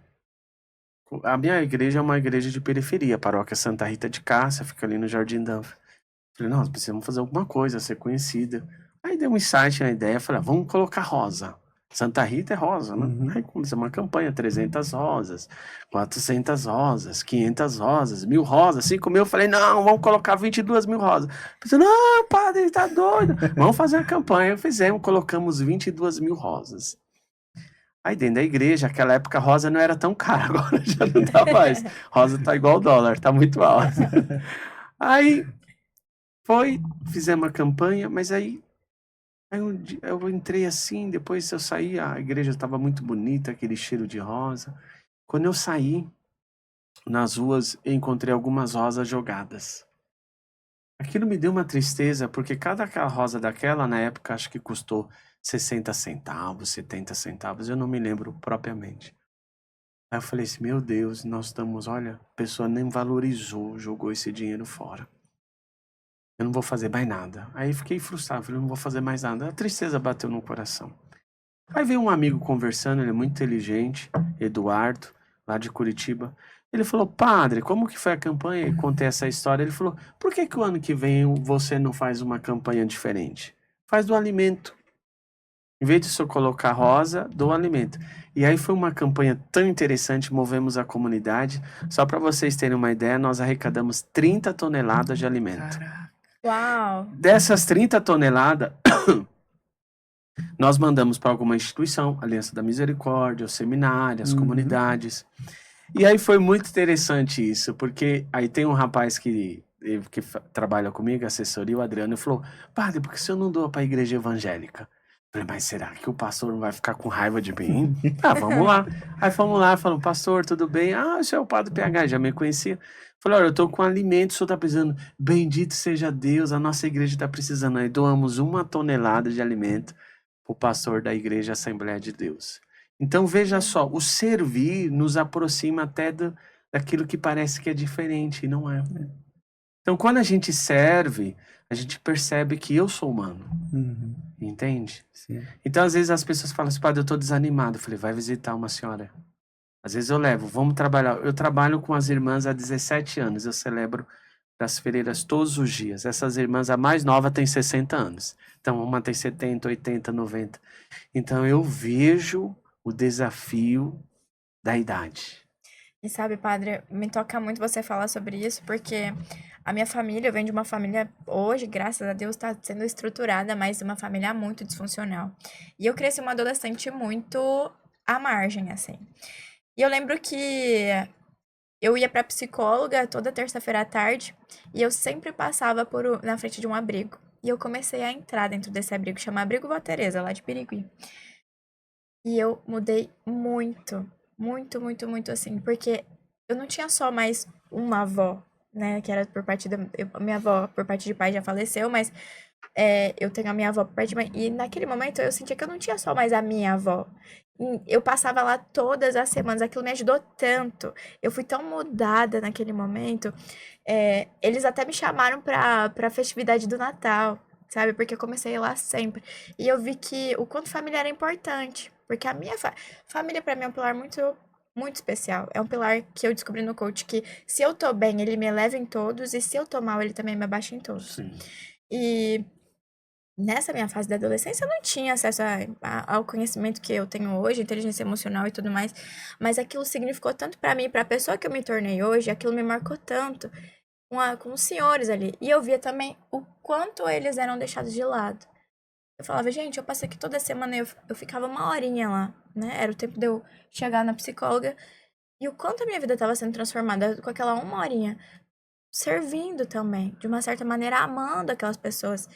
A minha igreja é uma igreja de periferia, a paróquia Santa Rita de Cássia, fica ali no Jardim Danfa. Falei, nós precisamos fazer alguma coisa, ser conhecida. Aí deu um insight na ideia, falei, vamos colocar rosa. Santa Rita é rosa, né? Aí começou uma campanha, 300 rosas, 400 rosas, 500 rosas, 1000 rosas, 5 mil. Eu falei, não, vamos colocar 22 mil rosas. Pensei, não, padre, tá doido. Vamos fazer a campanha. Fizemos, colocamos 22 mil rosas. Aí dentro da igreja, aquela época, rosa não era tão cara, agora já não tá mais. Rosa tá igual o dólar, tá muito alto. Aí fizemos a campanha, mas aí eu entrei assim, depois eu saí, a igreja estava muito bonita, aquele cheiro de rosa. Quando eu saí, nas ruas, eu encontrei algumas rosas jogadas. Aquilo me deu uma tristeza, porque cada rosa daquela, na época, acho que custou 60 centavos, 70 centavos, eu não me lembro propriamente. Aí eu falei assim, meu Deus, nós estamos, olha, a pessoa nem valorizou, jogou esse dinheiro fora. Eu não vou fazer mais nada. Aí fiquei frustrado, falei, não vou fazer mais nada. A tristeza bateu no coração. Aí veio um amigo conversando, ele é muito inteligente, Eduardo, lá de Curitiba. Ele falou, padre, como que foi a campanha? E contei essa história. Ele falou, por que o ano que vem você não faz uma campanha diferente? Faz do alimento. Em vez de só colocar rosa, do alimento. E aí foi uma campanha tão interessante, movemos a comunidade. Só para vocês terem uma ideia, nós arrecadamos 30 toneladas de alimento. Caraca. Uau! Dessas 30 toneladas, nós mandamos para alguma instituição, Aliança da Misericórdia, o seminário, as comunidades. E aí foi muito interessante isso, porque aí tem um rapaz que trabalha comigo, assessoria, o Adriano, e falou, padre, por que o senhor não doa para a igreja evangélica? Eu falei, mas será que o pastor não vai ficar com raiva de mim? Vamos lá. Aí fomos lá, falamos, pastor, tudo bem? O senhor é o padre PH, já me conhecia. Falei, olha, eu tô com alimento, o senhor tá precisando. Bendito seja Deus, a nossa igreja tá precisando. Aí doamos 1 tonelada de alimento pro pastor da igreja Assembleia de Deus. Então, veja só, o servir nos aproxima até daquilo que parece que é diferente, e não é. Então, quando a gente serve, a gente percebe que eu sou humano. Entende? Sim. Então, às vezes as pessoas falam assim, padre, eu tô desanimado. Eu falei, vai visitar uma senhora. Às vezes eu levo, vamos trabalhar. Eu trabalho com as irmãs há 17 anos, eu celebro para as freiras todos os dias. Essas irmãs, a mais nova tem 60 anos. Então, uma tem 70, 80, 90. Então, eu vejo o desafio da idade. E sabe, padre, me toca muito você falar sobre isso, porque a minha família, eu venho de uma família, hoje, graças a Deus, está sendo estruturada, mas uma família muito disfuncional. E eu cresci uma adolescente muito à margem, assim. E eu lembro que eu ia pra psicóloga toda terça-feira à tarde, e eu sempre passava na frente de um abrigo. E eu comecei a entrar dentro desse abrigo, chama Abrigo Vó Teresa, lá de Birigui. E eu mudei muito, muito, muito, muito assim, porque eu não tinha só mais uma avó, né, que era por parte da... minha avó, por parte de pai, já faleceu, mas eu tenho a minha avó por parte de mãe. E naquele momento eu sentia que eu não tinha só mais a minha avó. Eu passava lá todas as semanas, aquilo me ajudou tanto. Eu fui tão mudada naquele momento. Eles até me chamaram pra festividade do Natal, sabe? Porque eu comecei lá sempre. E eu vi que o quanto família era importante. Porque a minha família, pra mim, é um pilar muito, muito especial. É um pilar que eu descobri no coach que se eu tô bem, ele me eleva em todos. E se eu tô mal, ele também me abaixa em todos. Sim. E nessa minha fase da adolescência, eu não tinha acesso ao conhecimento que eu tenho hoje, inteligência emocional e tudo mais. Mas aquilo significou tanto pra mim, pra pessoa que eu me tornei hoje, aquilo me marcou tanto com os senhores ali. E eu via também o quanto eles eram deixados de lado. Eu falava, gente, eu passei aqui toda semana e eu ficava uma horinha lá, né? Era o tempo de eu chegar na psicóloga. E o quanto a minha vida estava sendo transformada com aquela uma horinha. Servindo também, de uma certa maneira, amando aquelas pessoas.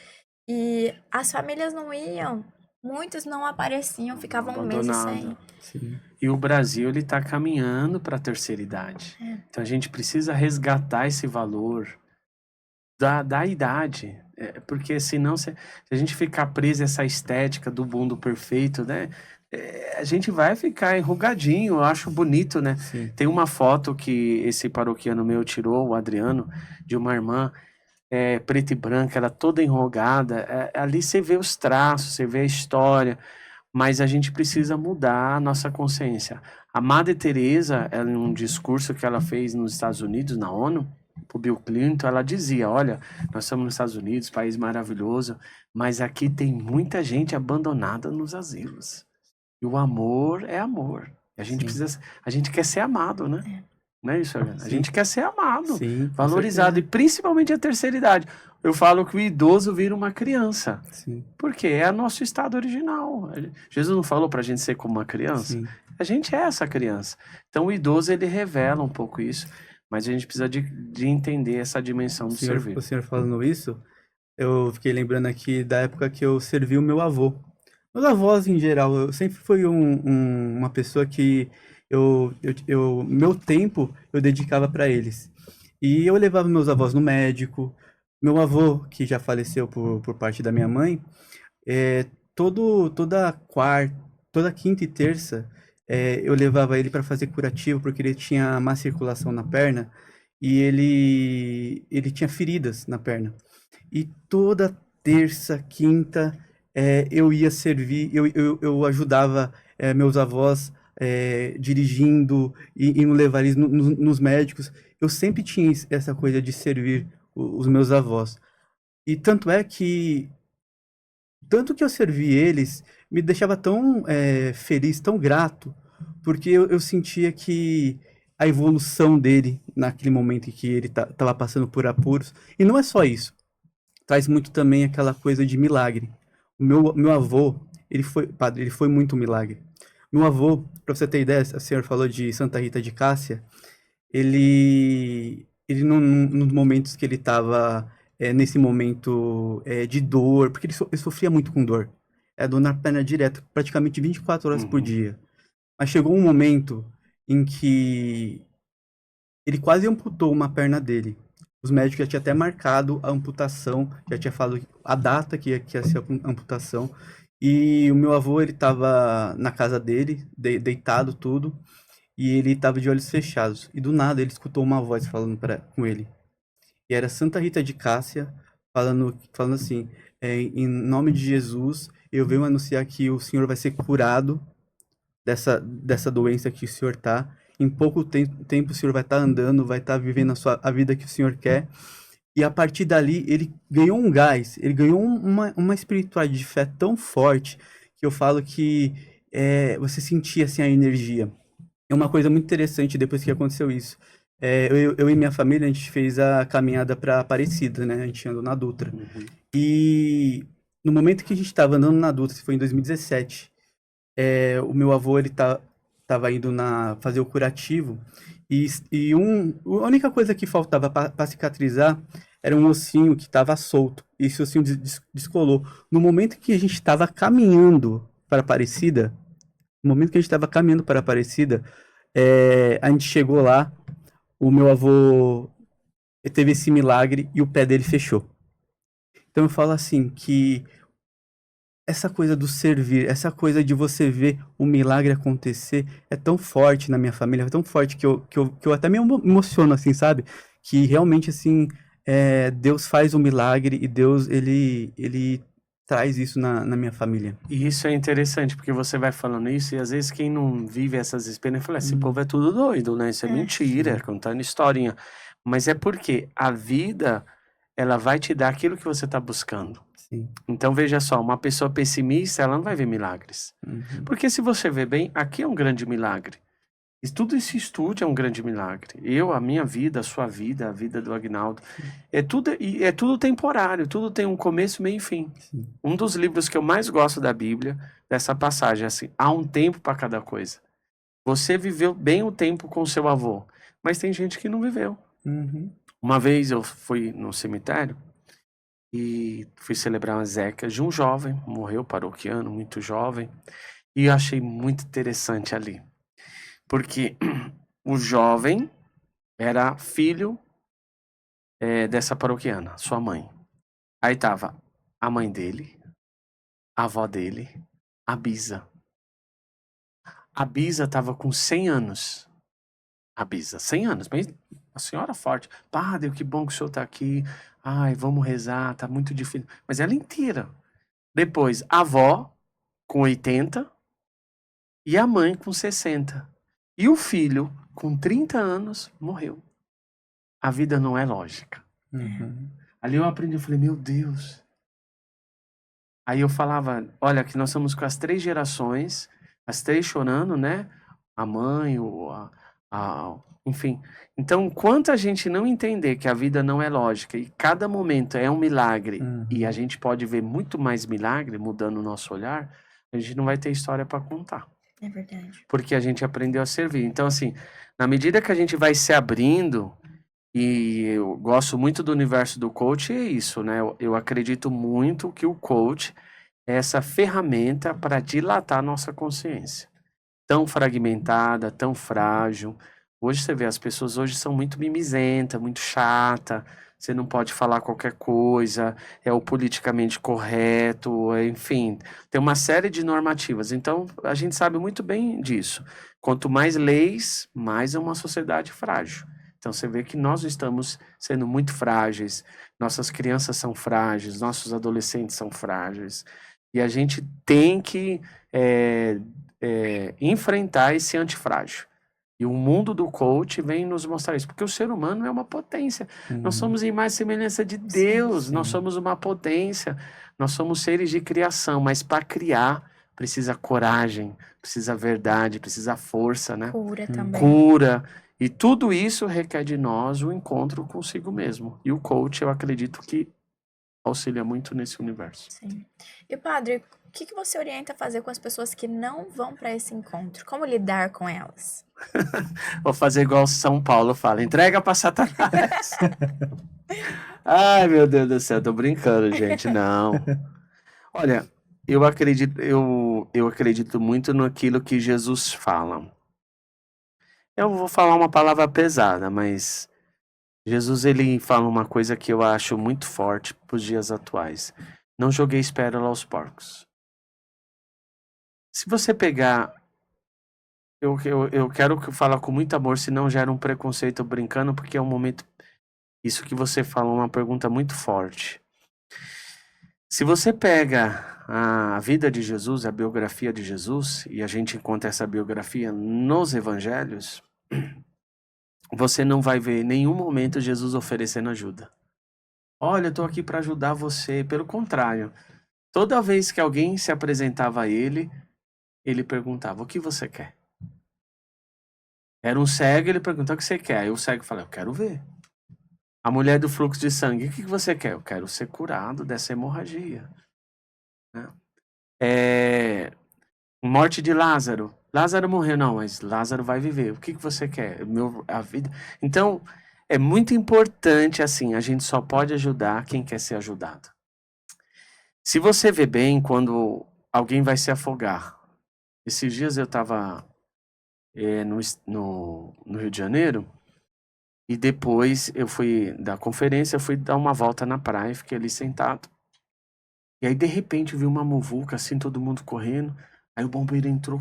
E as famílias não iam, muitos não apareciam, ficavam meses sem. Abandonado. Sim. E o Brasil, ele está caminhando para a terceira idade. Então, a gente precisa resgatar esse valor da idade. Porque senão, se a gente ficar preso a essa estética do mundo perfeito, né? A gente vai ficar enrugadinho. Eu acho bonito, né? Sim. Tem uma foto que esse paroquiano meu tirou, o Adriano, de uma irmã preta e branca, ela toda enrugada. Ali você vê os traços, você vê a história, mas a gente precisa mudar a nossa consciência. A Madre Teresa, ela, em um discurso que ela fez nos Estados Unidos, na ONU, pro Bill Clinton, ela dizia, olha, nós estamos nos Estados Unidos, país maravilhoso, mas aqui tem muita gente abandonada nos asilos. E o amor é amor. A gente Sim. a gente quer ser amado, né? Não é isso, Ariana? A Sim. gente quer ser amado, Sim, com valorizado, e certeza. principalmente a terceira idade. Eu falo que o idoso vira uma criança, Sim, porque é o nosso estado original. Jesus não falou pra gente ser como uma criança? sim. A gente é essa criança. Então o idoso, ele revela um pouco isso, mas a gente precisa de entender essa dimensão do servir. O senhor falando isso, eu fiquei lembrando aqui da época que eu servi o meu avô. Meus avós, em geral, eu sempre fui uma pessoa que meu tempo eu dedicava para eles. E eu levava meus avós no médico. Meu avô, que já faleceu por parte da minha mãe, é, toda quinta e terça, eu levava ele para fazer curativo, porque ele tinha má circulação na perna e ele tinha feridas na perna. E toda terça, quinta, eu ia servir, eu ajudava meus avós dirigindo e indo levar eles nos médicos. Eu sempre tinha essa coisa de servir os meus avós. E tanto que eu servi eles, me deixava tão feliz, tão grato, porque eu sentia que a evolução dele naquele momento em que ele estava passando por apuros. E não é só isso, traz muito também aquela coisa de milagre. O meu avô, padre, ele foi muito milagre. Meu avô, para você ter ideia, a senhora falou de Santa Rita de Cássia, ele nos momentos que ele estava nesse momento de dor, porque ele sofria muito com dor. Dor na perna direto, praticamente 24 horas por dia. Mas chegou um momento em que ele quase amputou uma perna dele. Os médicos já tinham até marcado a amputação, já tinha falado a data que ia ser a amputação. E o meu avô, ele estava na casa dele, deitado tudo, e ele estava de olhos fechados. E do nada ele escutou uma voz falando com ele. E era Santa Rita de Cássia falando assim, em nome de Jesus, eu venho anunciar que o senhor vai ser curado dessa doença que o senhor está. Em pouco tempo o senhor vai estar andando, vai estar vivendo a vida que o senhor quer. E a partir dali, ele ganhou um gás, ele ganhou uma espiritualidade de fé tão forte que eu falo que você sentia assim a energia. É uma coisa muito interessante depois que aconteceu isso. Eu e minha família, a gente fez a caminhada para Aparecida, né? A gente andou na Dutra. E no momento que a gente estava andando na Dutra, isso foi em 2017, o meu avô, ele tava indo fazer o curativo, a única coisa que faltava para cicatrizar era um ossinho que estava solto, e esse ossinho descolou. No momento que a gente estava caminhando para Aparecida, no momento que a gente estava caminhando para Aparecida, a gente chegou lá, o meu avô teve esse milagre e o pé dele fechou. Então eu falo assim, que essa coisa do servir, essa coisa de você ver o milagre acontecer é tão forte na minha família, é tão forte que eu até me emociono, assim, sabe? Que realmente, assim, Deus faz o milagre e Deus, ele traz isso na minha família. E isso é interessante, porque você vai falando isso e às vezes quem não vive essas experiências fala, esse povo é tudo doido, né? Isso é mentira, é contando historinha. Mas é porque a vida, ela vai te dar aquilo que você está buscando. Sim. Então veja só, uma pessoa pessimista, ela não vai ver milagres. Porque se você vê bem, aqui é um grande milagre. E tudo esse estúdio é um grande milagre. A minha vida, a sua vida, a vida do Agnaldo, é tudo temporário, tudo tem um começo, meio e fim. Sim. Um dos livros que eu mais gosto da Bíblia, dessa passagem, é assim, há um tempo para cada coisa. Você viveu bem o tempo com seu avô, mas tem gente que não viveu. Uma vez eu fui no cemitério e fui celebrar uma exéquia de um jovem, morreu paroquiano, muito jovem, e eu achei muito interessante ali. Porque o jovem era filho dessa paroquiana, sua mãe. Aí tava a mãe dele, a avó dele, a bisa. A bisa tava com 100 anos. A bisa, 100 anos, mas a senhora forte. Padre, que bom que o senhor tá aqui. Ai, vamos rezar, tá muito difícil. Mas ela inteira. Depois, a avó com 80 e a mãe com 60. E o filho, com 30 anos, morreu. A vida não é lógica. Ali eu aprendi, eu falei, meu Deus. Aí eu falava, olha, que nós estamos com as 3 gerações, as 3 chorando, né? A mãe, enfim. Então, enquanto a gente não entender que a vida não é lógica e cada momento é um milagre, e a gente pode ver muito mais milagre mudando o nosso olhar, a gente não vai ter história para contar. É verdade. Porque a gente aprendeu a servir. Então, assim, na medida que a gente vai se abrindo, e eu gosto muito do universo do coach, é isso, né? Eu acredito muito que o coach é essa ferramenta para dilatar a nossa consciência. Tão fragmentada, tão frágil. Hoje você vê, as pessoas hoje são muito mimizenta, muito chata, você não pode falar qualquer coisa, é o politicamente correto, enfim, tem uma série de normativas. Então, a gente sabe muito bem disso. Quanto mais leis, mais é uma sociedade frágil. Então, você vê que nós estamos sendo muito frágeis, nossas crianças são frágeis, nossos adolescentes são frágeis, e a gente tem que enfrentar esse antifrágil. E o mundo do coach vem nos mostrar isso, porque o ser humano é uma potência. Nós somos em mais semelhança de Deus, Sim. nós somos uma potência, nós somos seres de criação, mas para criar precisa coragem, precisa verdade, precisa força, né? Cura também. Cura. E tudo isso requer de nós o encontro consigo mesmo. E o coach, eu acredito que auxilia muito nesse universo. Sim. E padre, o que você orienta a fazer com as pessoas que não vão para esse encontro? Como lidar com elas? Vou fazer igual São Paulo fala, entrega para Satanás. Ai, meu Deus do céu, tô brincando, gente, não. Olha, eu acredito muito naquilo que Jesus fala. Eu vou falar uma palavra pesada, mas Jesus, ele fala uma coisa que eu acho muito forte para os dias atuais. Não jogueis pérola aos porcos. Se você pegar... Eu quero falar com muito amor, se não gera um preconceito brincando, porque é um momento... Isso que você falou é uma pergunta muito forte. Se você pega a vida de Jesus, a biografia de Jesus, e a gente encontra essa biografia nos evangelhos, você não vai ver em nenhum momento Jesus oferecendo ajuda. Olha, eu tô aqui para ajudar você. Pelo contrário, toda vez que alguém se apresentava a ele, ele perguntava: o que você quer? Era um cego, ele perguntava: o que você quer? Aí o cego falava: eu quero ver. A mulher do fluxo de sangue: o que você quer? Eu quero ser curado dessa hemorragia. Né? Morte de Lázaro. Lázaro morreu, não, mas Lázaro vai viver. O que você quer? A vida. Então, é muito importante, assim, a gente só pode ajudar quem quer ser ajudado. Se você vê bem, quando alguém vai se afogar. Esses dias eu estava no Rio de Janeiro, e depois eu fui da conferência, eu fui dar uma volta na praia, fiquei ali sentado. E aí, de repente, eu vi uma muvuca, assim, todo mundo correndo. Aí o bombeiro entrou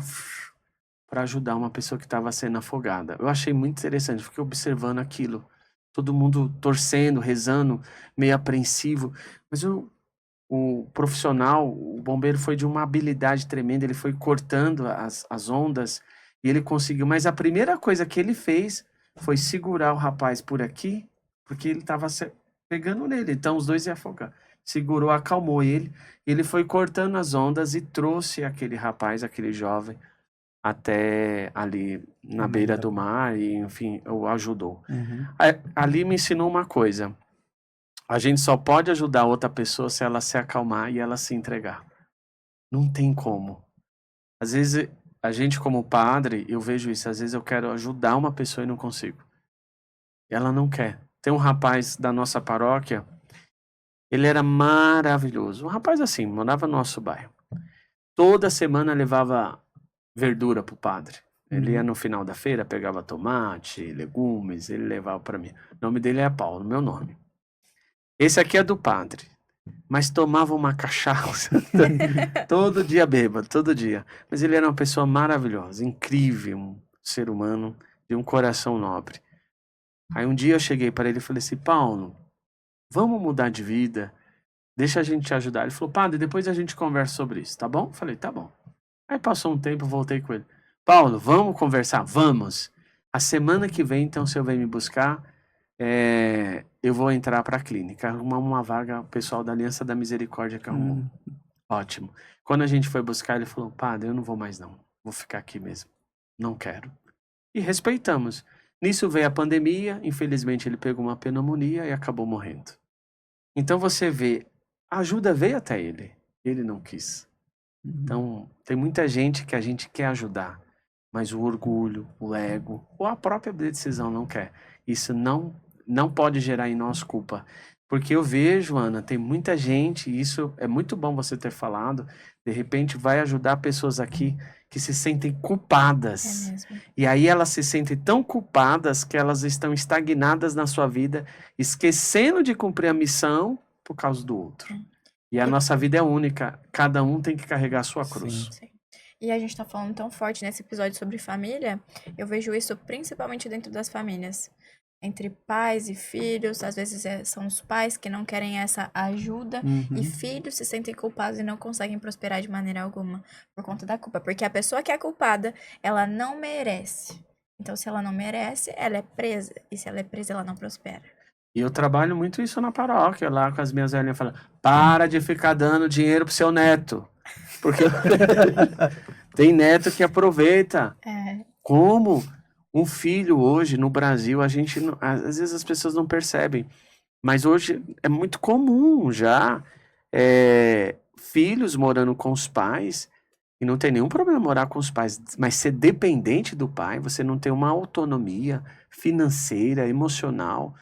para ajudar uma pessoa que estava sendo afogada. Eu achei muito interessante, fiquei observando aquilo. Todo mundo torcendo, rezando, meio apreensivo. Mas o profissional, o bombeiro foi de uma habilidade tremenda, ele foi cortando as ondas e ele conseguiu. Mas a primeira coisa que ele fez foi segurar o rapaz por aqui, porque ele estava pegando nele, então os dois iam afogar. Segurou, acalmou ele foi cortando as ondas e trouxe aquele rapaz, aquele jovem, até ali na beira do mar e, enfim, o ajudou. Ali me ensinou uma coisa: a gente só pode ajudar outra pessoa se ela se acalmar e ela se entregar. Não tem como. Às vezes, a gente como padre, eu vejo isso, às vezes eu quero ajudar uma pessoa e não consigo. Ela não quer. Tem um rapaz da nossa paróquia, ele era maravilhoso. Um rapaz assim, morava no nosso bairro. Toda semana levava verdura pro padre. Ele ia no final da feira, pegava tomate, legumes, ele levava para mim. O nome dele é Paulo, meu nome. Esse aqui é do padre, mas tomava uma cachaça todo dia bêbado, todo dia. Mas ele era uma pessoa maravilhosa, incrível, um ser humano de um coração nobre. Aí um dia eu cheguei para ele e falei assim: Paulo, vamos mudar de vida, deixa a gente te ajudar. Ele falou: padre, depois a gente conversa sobre isso, tá bom? Eu falei: tá bom. Aí passou um tempo, voltei com ele. Paulo, vamos conversar? Vamos. A semana que vem, então, o senhor vem me buscar, eu vou entrar para a clínica, arrumar uma vaga, o pessoal da Aliança da Misericórdia que arrumou. Ótimo. Quando a gente foi buscar, ele falou: padre, eu não vou mais não, vou ficar aqui mesmo, não quero. E respeitamos. Nisso veio a pandemia, infelizmente ele pegou uma pneumonia e acabou morrendo. Então você vê, a ajuda veio até ele não quis. Então, tem muita gente que a gente quer ajudar, mas o orgulho, o ego, ou a própria decisão não quer. Isso não pode gerar em nós culpa. Porque eu vejo, Ana, tem muita gente, e isso é muito bom você ter falado, de repente vai ajudar pessoas aqui que se sentem culpadas. É mesmo. E aí elas se sentem tão culpadas que elas estão estagnadas na sua vida, esquecendo de cumprir a missão por causa do outro. E a nossa vida é única, cada um tem que carregar a sua cruz. Sim. E a gente tá falando tão forte nesse episódio sobre família, eu vejo isso principalmente dentro das famílias. Entre pais e filhos, às vezes são os pais que não querem essa ajuda e filhos se sentem culpados e não conseguem prosperar de maneira alguma por conta da culpa. Porque a pessoa que é culpada, ela não merece. Então, se ela não merece, ela é presa. E se ela é presa, ela não prospera. E eu trabalho muito isso na paróquia, lá com as minhas velhinhas, falando: para de ficar dando dinheiro pro seu neto. Porque tem neto que aproveita. Como um filho hoje no Brasil, a gente às vezes as pessoas não percebem, mas hoje é muito comum já filhos morando com os pais, e não tem nenhum problema morar com os pais, mas ser dependente do pai, você não tem uma autonomia financeira, emocional.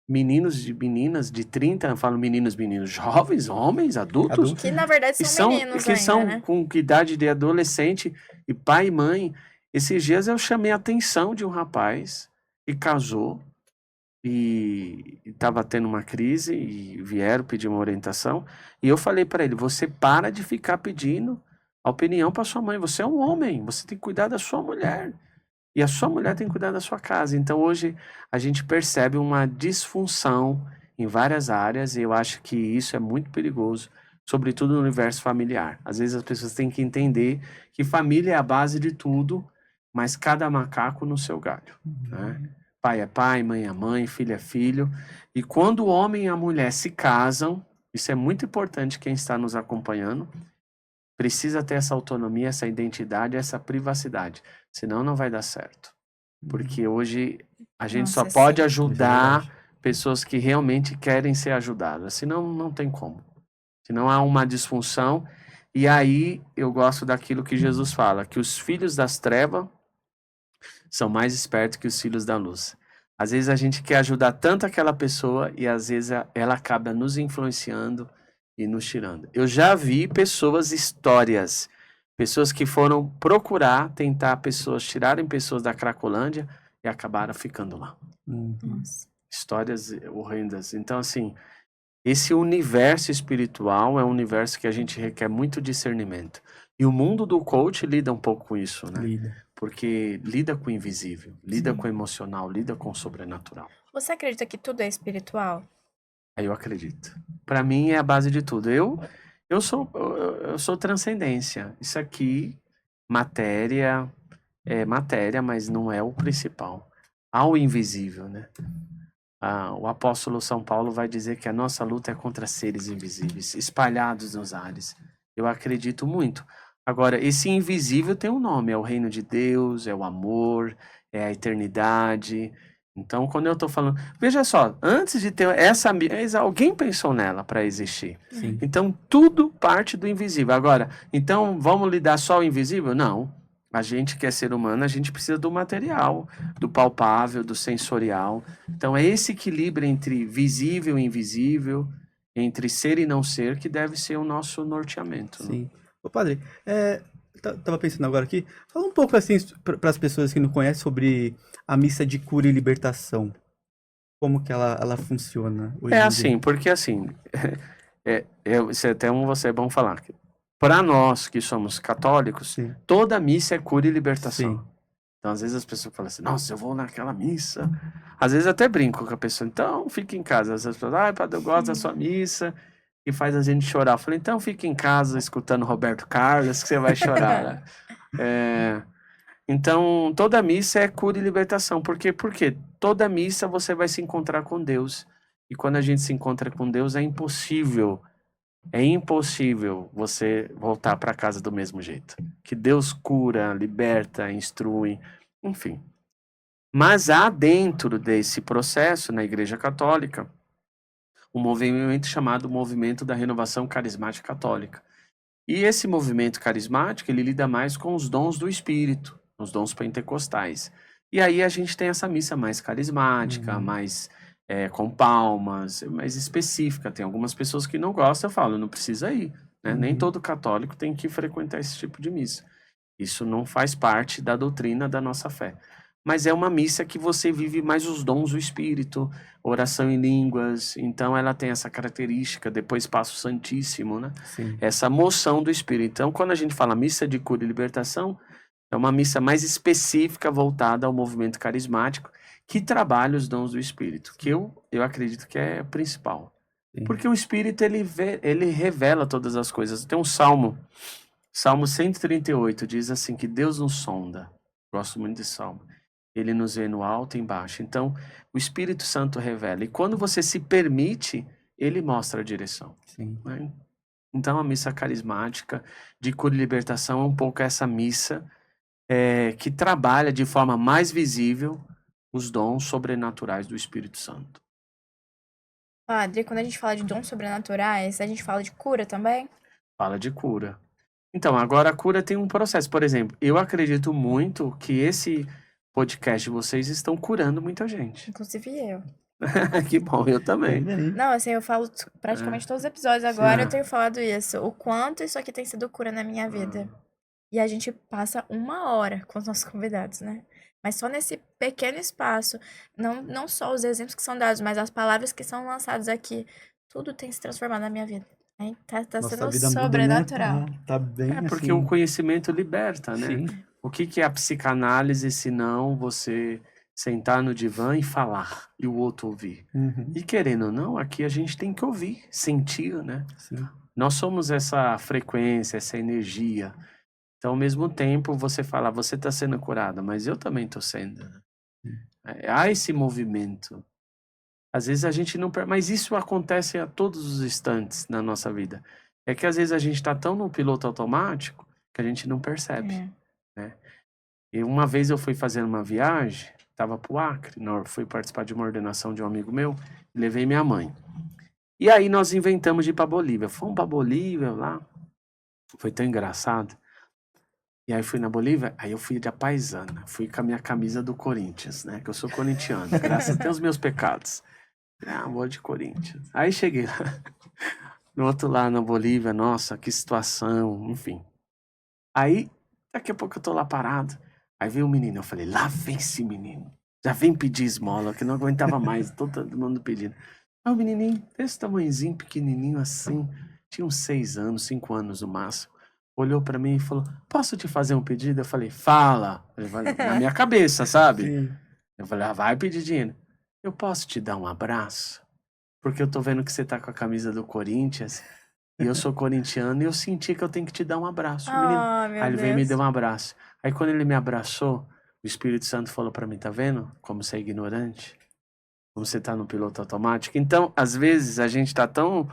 Meninos e meninas de 30, eu falo meninos, jovens, homens, adultos. Que na verdade são meninos que ainda, são né? com idade de adolescente, e pai e mãe. Esses dias eu chamei a atenção de um rapaz que casou e estava tendo uma crise e vieram pedir uma orientação, e eu falei para ele: você para de ficar pedindo a opinião para sua mãe, você é um homem, você tem que cuidar da sua mulher. E a sua mulher tem que cuidar da sua casa. Então hoje a gente percebe uma disfunção em várias áreas, e eu acho que isso é muito perigoso, sobretudo no universo familiar. Às vezes as pessoas têm que entender que família é a base de tudo, mas cada macaco no seu galho. Né? pai é pai, mãe é mãe, filho é filho. E quando o homem e a mulher se casam, isso é muito importante quem está nos acompanhando, precisa ter essa autonomia, essa identidade, essa privacidade. Senão não vai dar certo. Porque hoje a gente só Nossa, pode sim. ajudar pessoas que realmente querem ser ajudadas. Senão não tem como. Senão há uma disfunção. E aí eu gosto daquilo que Jesus fala, que os filhos das trevas são mais espertos que os filhos da luz. Às vezes a gente quer ajudar tanto aquela pessoa e às vezes ela acaba nos influenciando e nos tirando. Eu já vi histórias, pessoas que foram procurar, tentar pessoas, tirarem pessoas da Cracolândia e acabaram ficando lá. Nossa. Histórias horrendas. Então, assim, esse universo espiritual é um universo que a gente requer muito discernimento. E o mundo do coach lida um pouco com isso, né? Lida. Porque lida com o invisível, lida com o emocional, lida com o sobrenatural. Você acredita que tudo é espiritual? Aí eu acredito. Para mim é a base de tudo. Eu sou transcendência. Isso aqui, matéria, é matéria, mas não é o principal. Há o invisível, né? O apóstolo São Paulo vai dizer que a nossa luta é contra seres invisíveis, espalhados nos ares. Eu acredito muito. Agora, esse invisível tem um nome, é o reino de Deus, é o amor, é a eternidade. Então, quando eu estou falando, veja só, antes de ter alguém pensou nela para existir. Sim. Então, tudo parte do invisível. Agora, então, vamos lidar só o invisível? Não. A gente que é ser humano, a gente precisa do material, do palpável, do sensorial. Então, é esse equilíbrio entre visível e invisível, entre ser e não ser, que deve ser o nosso norteamento. Né? Sim. Ô, padre, tava pensando agora aqui, fala um pouco assim para as pessoas que não conhecem sobre a missa de cura e libertação. Como que ela funciona hoje É em assim, dia? porque assim, você é bom falar. Para nós que somos católicos, Sim. toda missa é cura e libertação. Sim. Então, às vezes as pessoas falam assim, nossa, eu vou naquela missa. Às vezes até brinco com a pessoa, então fica em casa. Às vezes as pessoas, padre, eu gosto da sua missa, e faz a gente chorar. Eu falei, então fica em casa escutando Roberto Carlos, que você vai chorar. Né? Então, toda missa é cura e libertação. Por quê? Porque toda missa você vai se encontrar com Deus. E quando a gente se encontra com Deus, é impossível você voltar para casa do mesmo jeito. Que Deus cura, liberta, instrui, enfim. Mas há dentro desse processo, na Igreja Católica, um movimento chamado Movimento da Renovação Carismática Católica. E esse movimento carismático, ele lida mais com os dons do Espírito, os dons pentecostais. E aí a gente tem essa missa mais carismática, mais com palmas, mais específica. Tem algumas pessoas que não gostam, eu falo, não precisa ir. Né? Nem todo católico tem que frequentar esse tipo de missa. Isso não faz parte da doutrina da nossa fé. Mas é uma missa que você vive mais os dons do Espírito, oração em línguas, então ela tem essa característica, depois Passo Santíssimo, né? Sim. Essa moção do Espírito. Então, quando a gente fala missa de cura e libertação, é uma missa mais específica voltada ao movimento carismático, que trabalha os dons do Espírito, que eu acredito que é principal. Sim. Porque o Espírito, ele revela todas as coisas. Tem um Salmo 138, diz assim, que Deus nos sonda. Gosto muito desse Salmo. Ele nos vê no alto e embaixo. Então, o Espírito Santo revela. E quando você se permite, ele mostra a direção. Sim. Né? Então, a missa carismática de cura e libertação é um pouco essa missa que trabalha de forma mais visível os dons sobrenaturais do Espírito Santo. Padre, quando a gente fala de dons sobrenaturais, a gente fala de cura também? Fala de cura. Então, agora a cura tem um processo. Por exemplo, eu acredito muito que esse podcast de vocês estão curando muita gente. Inclusive eu. Que bom, eu também. Não, assim, eu falo praticamente todos os episódios agora, eu tenho falado isso. O quanto isso aqui tem sido cura na minha vida. E a gente passa 1 hora com os nossos convidados, né? Mas só nesse pequeno espaço, não só os exemplos que são dados, mas as palavras que são lançadas aqui, tudo tem se transformado na minha vida. Hein? Tá Nossa sendo vida muda, né? sobrenatural. Tá bem Porque assim. o conhecimento liberta, né? Sim. O que é a psicanálise se não você sentar no divã e falar e o outro ouvir? E querendo ou não, aqui a gente tem que ouvir, sentir, né? Sim. Nós somos essa frequência, essa energia. Então, ao mesmo tempo, você fala, você está sendo curada, mas eu também estou sendo. Né? Há esse movimento. Às vezes a gente não... Mas isso acontece a todos os instantes na nossa vida. É que às vezes a gente está tão no piloto automático que a gente não percebe, né? E uma vez eu fui fazer uma viagem, estava para o Acre, fui participar de uma ordenação de um amigo meu, levei minha mãe. E aí nós inventamos de ir para Bolívia. Fomos para Bolívia lá, foi tão engraçado. E aí fui na Bolívia, aí eu fui de apaisana, fui com a minha camisa do Corinthians, né? Que eu sou corintiano, graças até os meus pecados. Vou de Corinthians. Aí cheguei lá, no outro lado na Bolívia, nossa, que situação, enfim. Aí, daqui a pouco eu tô lá parado, aí veio um menino, eu falei, lá vem esse menino, já vem pedir esmola, que não aguentava mais, todo mundo pedindo. Aí o menininho, desse tamanhozinho, pequenininho assim, tinha uns 6 anos, 5 anos no máximo, olhou pra mim e falou, posso te fazer um pedido? Eu falei, fala. Eu falei, na minha cabeça, sabe? Sim. Eu falei, vai pedir dinheiro. Eu posso te dar um abraço? Porque eu tô vendo que você tá com a camisa do Corinthians, e eu sou corintiano, e eu senti que eu tenho que te dar um abraço. O menino, Meu aí ele veio e me Deus. deu um abraço. Aí quando ele me abraçou, o Espírito Santo falou pra mim, tá vendo como você é ignorante? Como você tá no piloto automático? Então, às vezes, a gente tá tão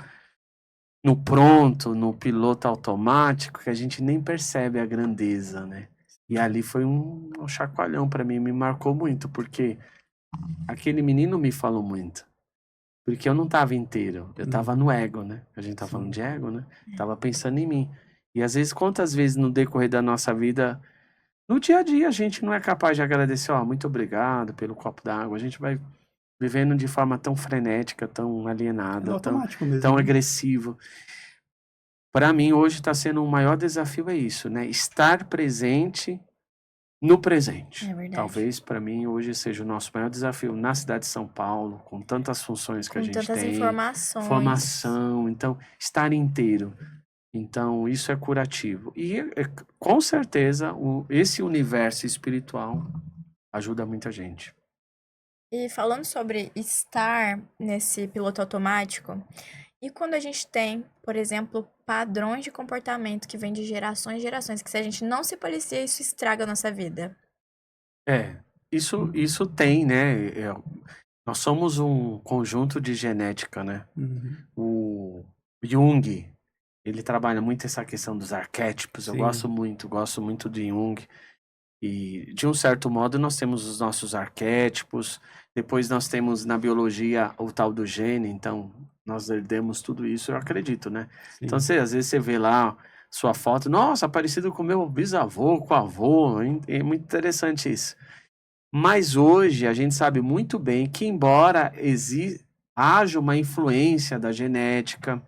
no pronto, no piloto automático, que a gente nem percebe a grandeza, né? E ali foi um chacoalhão pra mim, me marcou muito, porque aquele menino me falou muito. Porque eu não tava inteiro, eu tava no ego, né? A gente tá falando de ego, né? Tava pensando em mim. E às vezes, quantas vezes no decorrer da nossa vida, no dia a dia, a gente não é capaz de agradecer, muito obrigado pelo copo d'água. A gente vai vivendo de forma tão frenética, tão É alienada, automático mesmo. tão né? agressivo. Para mim, hoje está sendo um maior desafio, é isso, né? Estar presente no presente. É verdade. Talvez para mim hoje seja o nosso maior desafio na cidade de São Paulo, com tantas funções que a Com gente tantas tem, informações. formação, então estar inteiro. Então isso é curativo. E com certeza esse universo espiritual ajuda muita gente. E falando sobre estar nesse piloto automático, e quando a gente tem, por exemplo, padrões de comportamento que vêm de gerações em gerações, que se a gente não se policia, isso estraga a nossa vida. Isso tem, né? Nós somos um conjunto de genética, né? Uhum. O Jung, ele trabalha muito essa questão dos arquétipos. Eu Sim. gosto muito de Jung. E, de um certo modo, nós temos os nossos arquétipos. Depois nós temos na biologia o tal do gene. Então, nós herdamos tudo isso, eu acredito, né? Sim. Então, às vezes você vê lá sua foto. Nossa, parecido com o meu bisavô, com o avô. É muito interessante isso. Mas hoje a gente sabe muito bem que, embora haja uma influência da genética,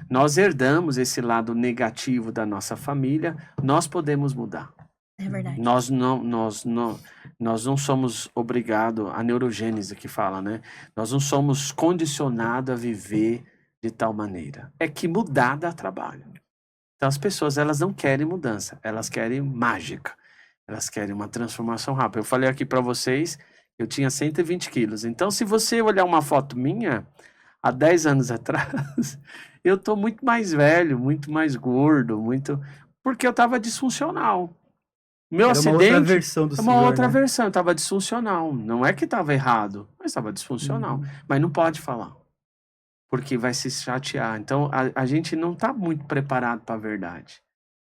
nós herdamos esse lado negativo da nossa família, nós podemos mudar. É verdade. Nós não somos obrigados, a neurogênese que fala, né? Nós não somos condicionados a viver de tal maneira. É que mudar dá trabalho. Então as pessoas, elas não querem mudança, elas querem mágica. Elas querem uma transformação rápida. Eu falei aqui para vocês, eu tinha 120 quilos. Então, se você olhar uma foto minha, há 10 anos atrás, eu tô muito mais velho, muito mais gordo, porque eu tava disfuncional. Meu Era uma acidente outra versão do é uma senhor, outra né? versão, eu tava disfuncional. Não é que tava errado, mas tava disfuncional. Mas não pode falar, porque vai se chatear. Então, a gente não tá muito preparado para a verdade.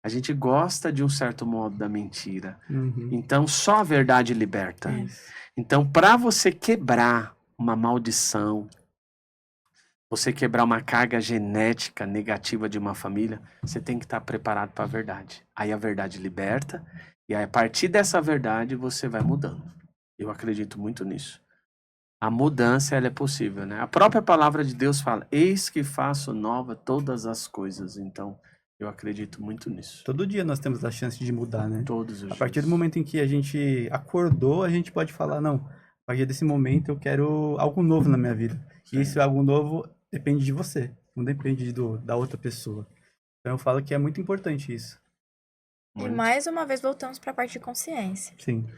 A gente gosta de um certo modo da mentira. Uhum. Então, só a verdade liberta. Isso. Então, para você quebrar uma maldição, você quebrar uma carga genética negativa de uma família, você tem que estar preparado para a verdade. Aí a verdade liberta, e aí, a partir dessa verdade você vai mudando. Eu acredito muito nisso. A mudança, ela é possível, né? A própria palavra de Deus fala, eis que faço nova todas as coisas. Então, eu acredito muito nisso. Todo dia nós temos a chance de mudar, né? Todos os A partir do dias. momento em que a gente acordou, a gente pode falar, não, a partir desse momento eu quero algo novo na minha vida. E isso, algo novo, depende de você, não depende da outra pessoa. Então eu falo que é muito importante isso. E mais uma vez voltamos para a parte de consciência. Sim.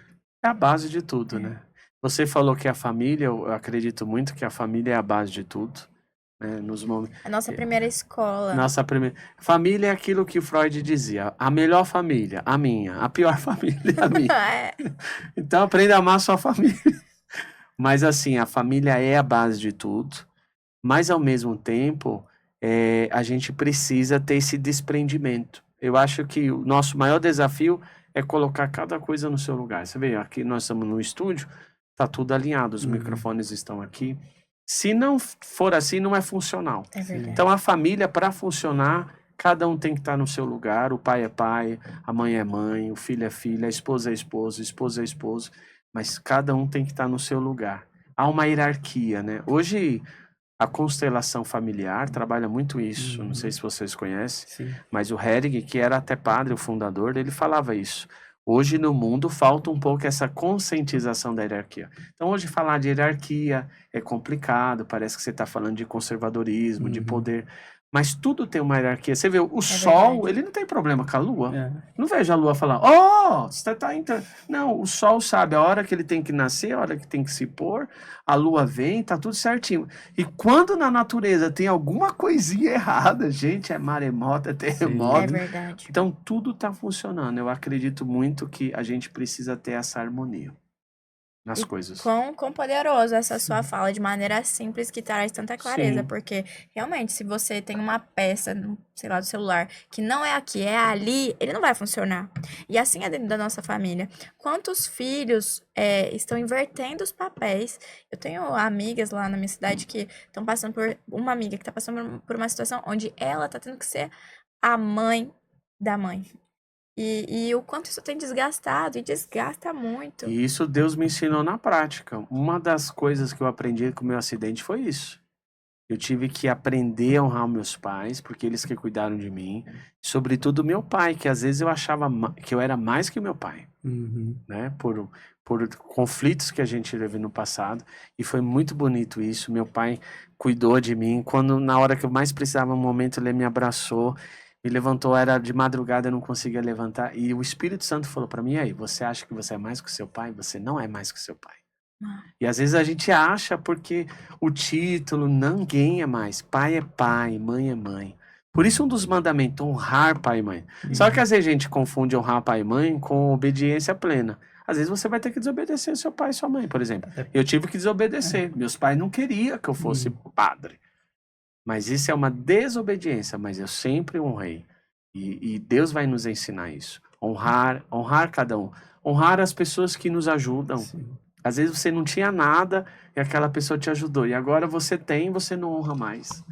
É a base de tudo, né? Você falou que a família, eu acredito muito que a família é a base de tudo. Né? Nos momentos... A nossa primeira escola. Nossa primeira... Família é aquilo que o Freud dizia. A melhor família, a minha. A pior família, a minha. Então aprenda a amar a sua família. Mas assim, a família é a base de tudo, mas ao mesmo tempo, a gente precisa ter esse desprendimento. Eu acho que o nosso maior desafio é colocar cada coisa no seu lugar. Você vê, aqui nós estamos no estúdio, tá tudo alinhado, os microfones estão aqui. Se não for assim, não é funcional. É verdade. Então a família, para funcionar, cada um tem que estar no seu lugar. O pai é pai, a mãe é mãe, o filho é filho, a esposa é esposo, o esposo é esposo. Mas cada um tem que estar no seu lugar. Há uma hierarquia, né? Hoje a constelação familiar trabalha muito isso. Não sei se vocês conhecem, Sim. mas o Hering, que era até padre, o fundador, ele falava isso. Hoje no mundo falta um pouco essa conscientização da hierarquia. Então hoje falar de hierarquia é complicado, parece que você está falando de conservadorismo, de poder. Mas tudo tem uma hierarquia. Você vê, o Sol, verdade. ele não tem problema com a Lua. É. Não vejo a Lua falar, oh, você tá entrando. Não, o Sol sabe a hora que ele tem que nascer, a hora que tem que se pôr, a Lua vem, tá tudo certinho. E quando na natureza tem alguma coisinha errada, gente, é maremoto, é É terremoto. verdade. Então tudo tá funcionando. Eu acredito muito que a gente precisa ter essa harmonia nas coisas. Quão poderoso essa sua fala, de maneira simples, que traz tanta clareza. Sim. Porque, realmente, se você tem uma peça, sei lá, do celular, que não é aqui, é ali, ele não vai funcionar. E assim é dentro da nossa família. Quantos filhos estão invertendo os papéis? Eu tenho amigas lá na minha cidade que estão passando por... Uma amiga que está passando por uma situação onde ela está tendo que ser a mãe da mãe. E o quanto isso tem desgastado, e desgasta muito. E isso Deus me ensinou na prática. Uma das coisas que eu aprendi com o meu acidente foi isso. Eu tive que aprender a honrar meus pais, porque eles que cuidaram de mim. Sobretudo meu pai, que às vezes eu achava que eu era mais que meu pai, né? Por conflitos que a gente teve no passado. E foi muito bonito isso. Meu pai cuidou de mim. Quando, na hora que eu mais precisava, um momento, ele me abraçou, me levantou. Era de madrugada, eu não conseguia levantar. E o Espírito Santo falou para mim, aí, você acha que você é mais que seu pai? Você não é mais que seu pai. E às vezes a gente acha porque o título, ninguém é mais. Pai é pai, mãe é mãe. Por isso um dos mandamentos, honrar pai e mãe. Só que às vezes a gente confunde honrar pai e mãe com obediência plena. Às vezes você vai ter que desobedecer seu pai e sua mãe, por exemplo. Eu tive que desobedecer. Meus pais não queriam que eu fosse padre. Mas isso é uma desobediência, mas eu sempre honrei. E Deus vai nos ensinar isso. Honrar cada um. Honrar as pessoas que nos ajudam. Sim. Às vezes você não tinha nada e aquela pessoa te ajudou. E agora você tem, você não honra mais.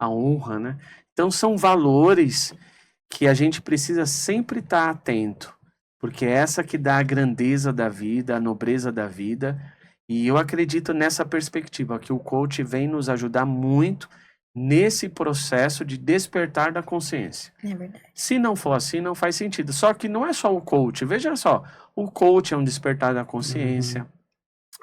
A honra, né? Então são valores que a gente precisa sempre estar atento. Porque é essa que dá a grandeza da vida, a nobreza da vida. E eu acredito nessa perspectiva, que o coach vem nos ajudar muito nesse processo de despertar da consciência. É verdade. Se não for assim, não faz sentido. Só que não é só o coach. Veja só, o coach é um despertar da consciência.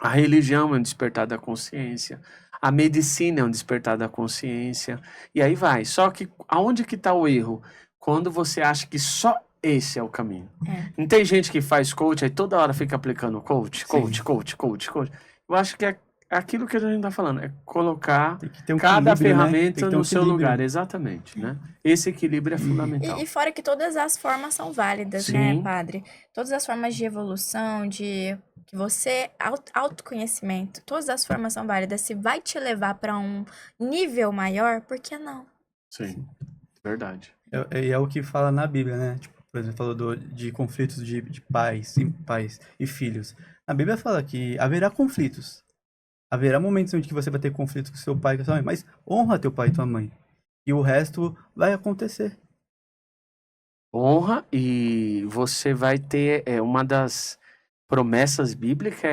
A religião é um despertar da consciência. A medicina é um despertar da consciência. E aí vai. Só que aonde que está o erro? Quando você acha que só esse é o caminho. Não tem gente que faz coach, aí toda hora fica aplicando coach. Eu acho que é aquilo que a gente está falando. É colocar Tem que ter um cada equilíbrio, né? Tem ferramenta que ter um no seu equilíbrio. lugar. Exatamente, né? Esse equilíbrio é fundamental. E fora que todas as formas são válidas, né, Sim. padre? Todas as formas de evolução, de que você, autoconhecimento, todas as formas são válidas. Se vai te levar para um nível maior, por que não? Sim, verdade. É o que fala na Bíblia, né? Tipo, por exemplo, falou de conflitos de pais e filhos. A Bíblia fala que haverá conflitos. Haverá momentos onde que você vai ter conflito com seu pai e com sua mãe, mas honra teu pai e tua mãe. E o resto vai acontecer. Honra, e você vai ter uma das promessas bíblicas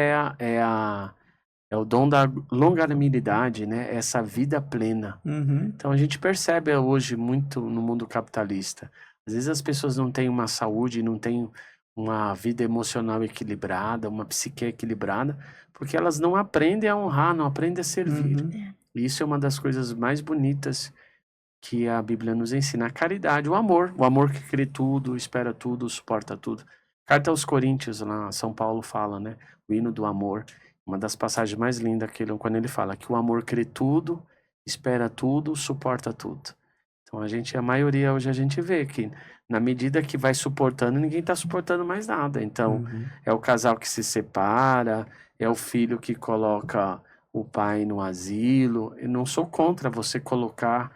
é o dom da longanimidade, né? Essa vida plena. Então a gente percebe hoje muito no mundo capitalista. Às vezes as pessoas não têm uma saúde, não têm uma vida emocional equilibrada, uma psique equilibrada, porque elas não aprendem a honrar, não aprendem a servir. E isso é uma das coisas mais bonitas que a Bíblia nos ensina. A caridade, o amor que crê tudo, espera tudo, suporta tudo. Carta aos Coríntios, lá São Paulo fala, né? O hino do amor. Uma das passagens mais lindas, quando ele fala que o amor crê tudo, espera tudo, suporta tudo. Então a maioria hoje a gente vê que Na medida que vai suportando, ninguém está suportando mais nada. Então, Uhum. é o casal que se separa, é o filho que coloca o pai no asilo. Eu não sou contra você colocar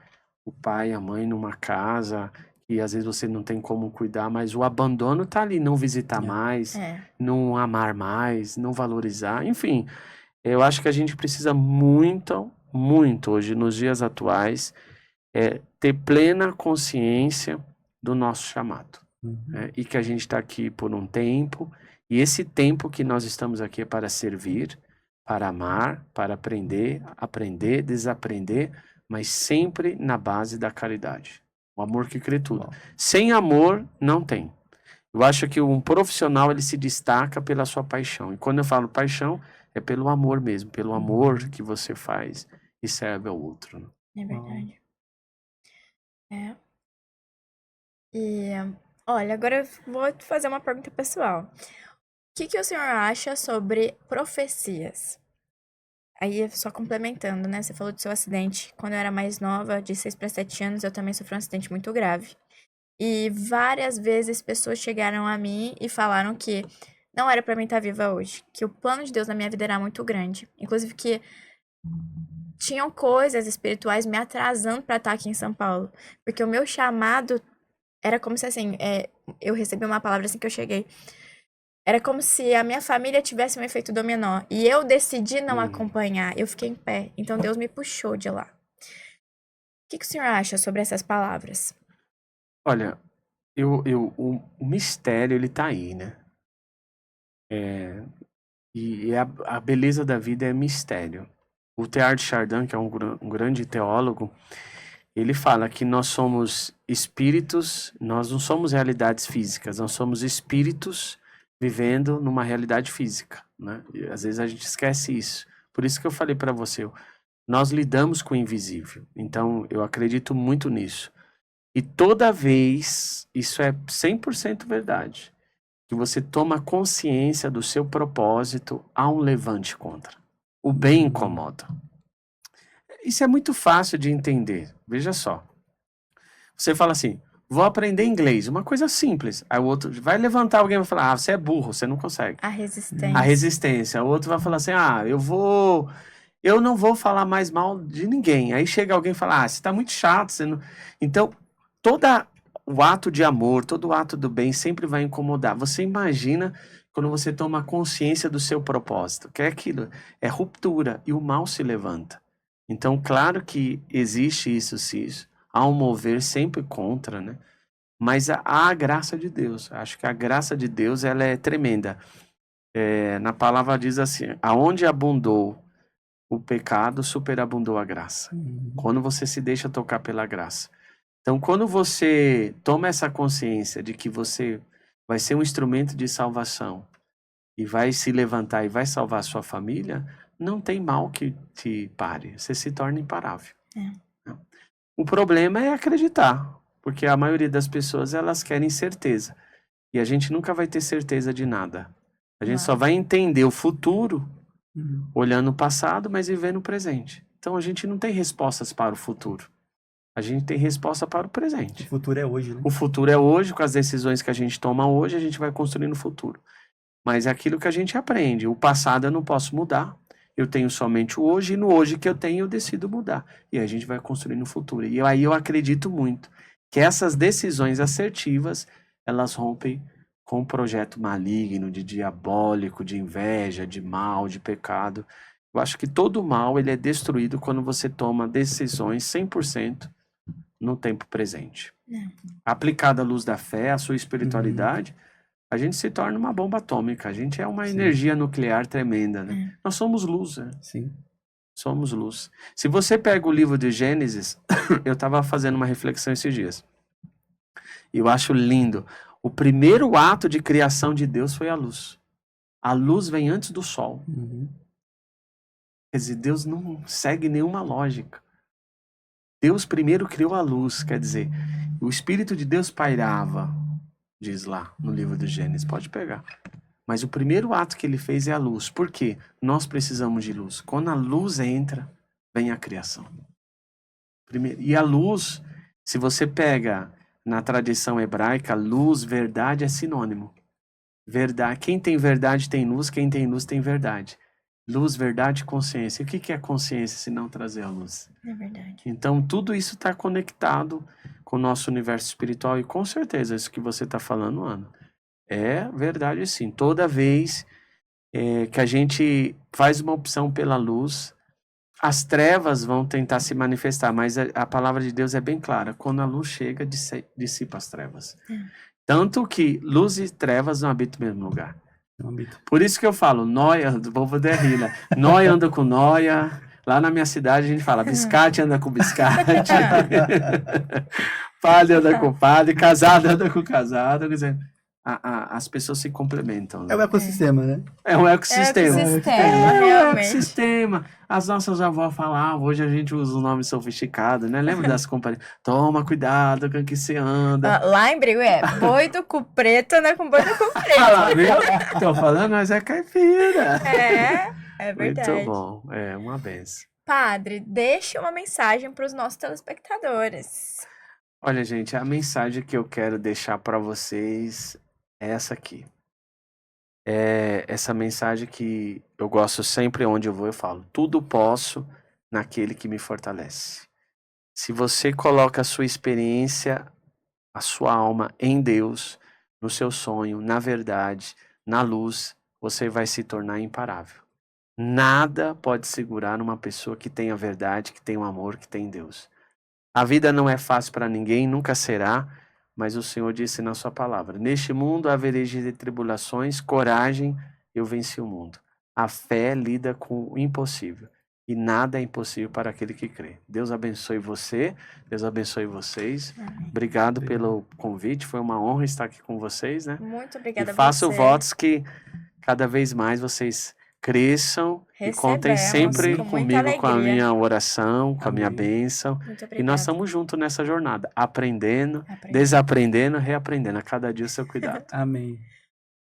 o pai e a mãe numa casa e às vezes você não tem como cuidar, mas o abandono tá ali, não visitar mais, É. não amar mais, não valorizar, enfim. Eu acho que a gente precisa muito, muito hoje, nos dias atuais, ter plena consciência do nosso chamado. Uhum. E que a gente está aqui por um tempo, e esse tempo que nós estamos aqui é para servir, para amar, para aprender, desaprender, mas sempre na base da caridade. O amor que crê tudo. Uau. Sem amor, não tem. Eu acho que um profissional, ele se destaca pela sua paixão. E quando eu falo paixão, é pelo amor mesmo, pelo amor que você faz e serve ao outro. Né? É verdade. É. E, olha, agora eu vou te fazer uma pergunta pessoal. O que o senhor acha sobre profecias? Aí, só complementando, né? Você falou do seu acidente. Quando eu era mais nova, de 6 para 7 anos, eu também sofri um acidente muito grave. E várias vezes pessoas chegaram a mim e falaram que não era pra mim estar viva hoje. Que o plano de Deus na minha vida era muito grande. Inclusive que tinham coisas espirituais me atrasando pra estar aqui em São Paulo. Porque o meu chamado era como se assim, eu recebi uma palavra assim que eu cheguei. Era como se a minha família tivesse um efeito dominó. E eu decidi não acompanhar. Eu fiquei em pé. Então Deus me puxou de lá. O que o senhor acha sobre essas palavras? Olha, o mistério, ele tá aí, né? E a beleza da vida é mistério. O Teilhard de Chardin, que é um grande teólogo, ele fala que nós somos espíritos, nós não somos realidades físicas, nós somos espíritos vivendo numa realidade física, né? E às vezes a gente esquece isso. Por isso que eu falei para você, nós lidamos com o invisível. Então, eu acredito muito nisso. E toda vez, isso é 100% verdade, que você toma consciência do seu propósito, há um levante contra. O bem incomoda. Isso é muito fácil de entender. Veja só. Você fala assim, vou aprender inglês, uma coisa simples. Aí o outro vai levantar alguém e vai falar, você é burro, você não consegue. A resistência. A resistência. O outro vai falar assim, eu não vou falar mais mal de ninguém. Aí chega alguém e fala, você tá muito chato, você não... Então, todo o ato de amor, todo o ato do bem sempre vai incomodar. Você imagina quando você toma consciência do seu propósito, que é aquilo, é ruptura, e o mal se levanta. Então, claro que existe isso, há um mover sempre contra, né? Mas há a graça de Deus. Acho que a graça de Deus, ela é tremenda. Na palavra diz assim, aonde abundou o pecado, superabundou a graça. Quando você se deixa tocar pela graça. Então, quando você toma essa consciência de que você vai ser um instrumento de salvação e vai se levantar e vai salvar a sua família, não tem mal que te pare. Você se torna imparável. O problema é acreditar, porque a maioria das pessoas, elas querem certeza. E a gente nunca vai ter certeza de nada. A gente só vai entender o futuro olhando o passado, mas vivendo o presente. Então a gente não tem respostas para o futuro. A gente tem resposta para o presente. O futuro é hoje, né? O futuro é hoje, com as decisões que a gente toma hoje, a gente vai construindo o futuro. Mas é aquilo que a gente aprende. O passado eu não posso mudar. Eu tenho somente o hoje, e no hoje que eu tenho eu decido mudar. E a gente vai construindo o futuro. E aí eu acredito muito que essas decisões assertivas, elas rompem com um projeto maligno, de diabólico, de inveja, de mal, de pecado. Eu acho que todo mal ele é destruído quando você toma decisões 100% no tempo presente. Aplicada à luz da fé, à sua espiritualidade, a gente se torna uma bomba atômica. A gente é uma energia nuclear tremenda, né? Nós somos luz, né? Sim. Somos luz. Se você pega o livro de Gênesis, eu estava fazendo uma reflexão esses dias. E eu acho lindo. O primeiro ato de criação de Deus foi a luz. A luz vem antes do sol. Quer dizer, Deus não segue nenhuma lógica. Deus primeiro criou a luz, quer dizer, o Espírito de Deus pairava, diz lá no livro de Gênesis, pode pegar. Mas o primeiro ato que ele fez é a luz. Por quê? Nós precisamos de luz. Quando a luz entra, vem a criação. E a luz, se você pega Na tradição hebraica, luz, verdade é sinônimo. Verdade, quem tem verdade tem luz, quem tem luz tem verdade. Luz, verdade, consciência. E o que é consciência se não trazer a luz? É verdade. Então, tudo isso está conectado com o nosso universo espiritual e com certeza isso que você está falando, Ana, é verdade sim. Toda vez que a gente faz uma opção pela luz, as trevas vão tentar se manifestar, mas a palavra de Deus é bem clara. Quando a luz chega, dissipa as trevas. Tanto que luz e trevas não habitam no mesmo lugar. Por isso que eu falo, nóia, o povo rir, né? Nóia anda com nóia. Lá na minha cidade a gente fala, biscate anda com biscate. Padre anda com padre, casado anda com casado. Quer dizer, as pessoas se complementam. Né? É o ecossistema, né? É um ecossistema. É um realmente. Ecossistema. As nossas avós falavam, hoje a gente usa um nome sofisticado, né? Lembra das companhias? Toma cuidado com que você anda. Lá em Bril boi do cu preto anda com boi do cu Ah, preto. lá, viu? Tô falando, mas é caipira. É verdade. Muito bom. É uma benção. Padre, deixe uma mensagem para os nossos telespectadores. Olha, gente, a mensagem que eu quero deixar para vocês é essa aqui. É essa mensagem que eu gosto sempre onde eu vou, eu falo. Tudo posso naquele que me fortalece. Se você coloca a sua experiência, a sua alma em Deus, no seu sonho, na verdade, na luz, você vai se tornar imparável. Nada pode segurar uma pessoa que tem a verdade, que tem o amor, que tem Deus. A vida não é fácil para ninguém, nunca será, mas o Senhor disse na sua palavra, neste mundo havereis de tribulações, coragem, eu venci o mundo. A fé lida com o impossível e nada é impossível para aquele que crê. Deus abençoe você, Deus abençoe vocês. Amém. Obrigado pelo convite, foi uma honra estar aqui com vocês, né? Muito obrigada E faço a você. votos que cada vez mais vocês cresçam e contem Recebemos sempre com muita comigo, com a alegria. minha oração, com a minha Amém. bênção. Muito E obrigada. nós estamos juntos nessa jornada, aprendendo, desaprendendo, reaprendendo, a cada dia o seu cuidado. Amém.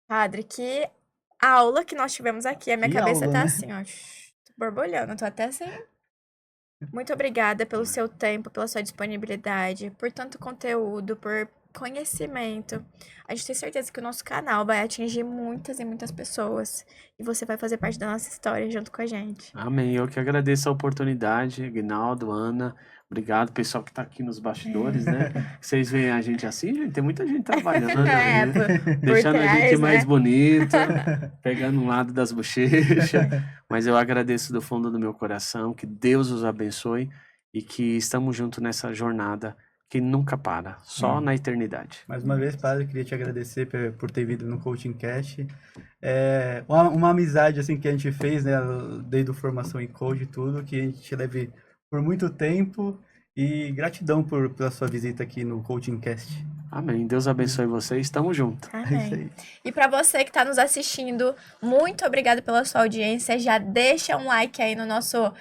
Padre, que aula que nós tivemos aqui. A minha Que cabeça aula, tá né? assim, ó, tô borbulhando, tô até assim. Muito obrigada pelo seu tempo, pela sua disponibilidade, por tanto conteúdo, por conhecimento. A gente tem certeza que o nosso canal vai atingir muitas e muitas pessoas. E você vai fazer parte da nossa história junto com a gente. Amém. Eu que agradeço a oportunidade, Guinaldo, Ana. Obrigado, pessoal que está aqui nos bastidores, né? Vocês veem a gente assim, gente, tem muita gente trabalhando, né? Deixando a gente mais bonita, pegando um lado das bochechas. Mas eu agradeço do fundo do meu coração, que Deus os abençoe e que estamos juntos nessa jornada que nunca para, só na eternidade. Mais uma vez, Padre, eu queria te agradecer por ter vindo no Coaching Cast. Uma amizade assim que a gente fez, né, desde a formação em coach e tudo, que a gente leve por muito tempo, e gratidão pela sua visita aqui no Coaching Cast. Amém. Deus abençoe vocês. Tamo junto. É isso Amém. aí. E para você que está nos assistindo, muito obrigado pela sua audiência. Já deixa um like aí no nosso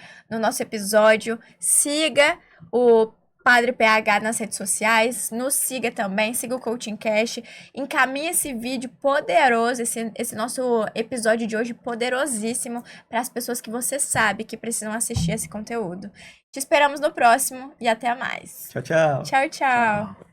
episódio. Siga o Padre PH nas redes sociais, nos siga também, siga o Coaching Cast, encaminhe esse vídeo poderoso, esse nosso episódio de hoje poderosíssimo para as pessoas que você sabe que precisam assistir esse conteúdo. Te esperamos no próximo e até mais. Tchau, tchau. Tchau, tchau.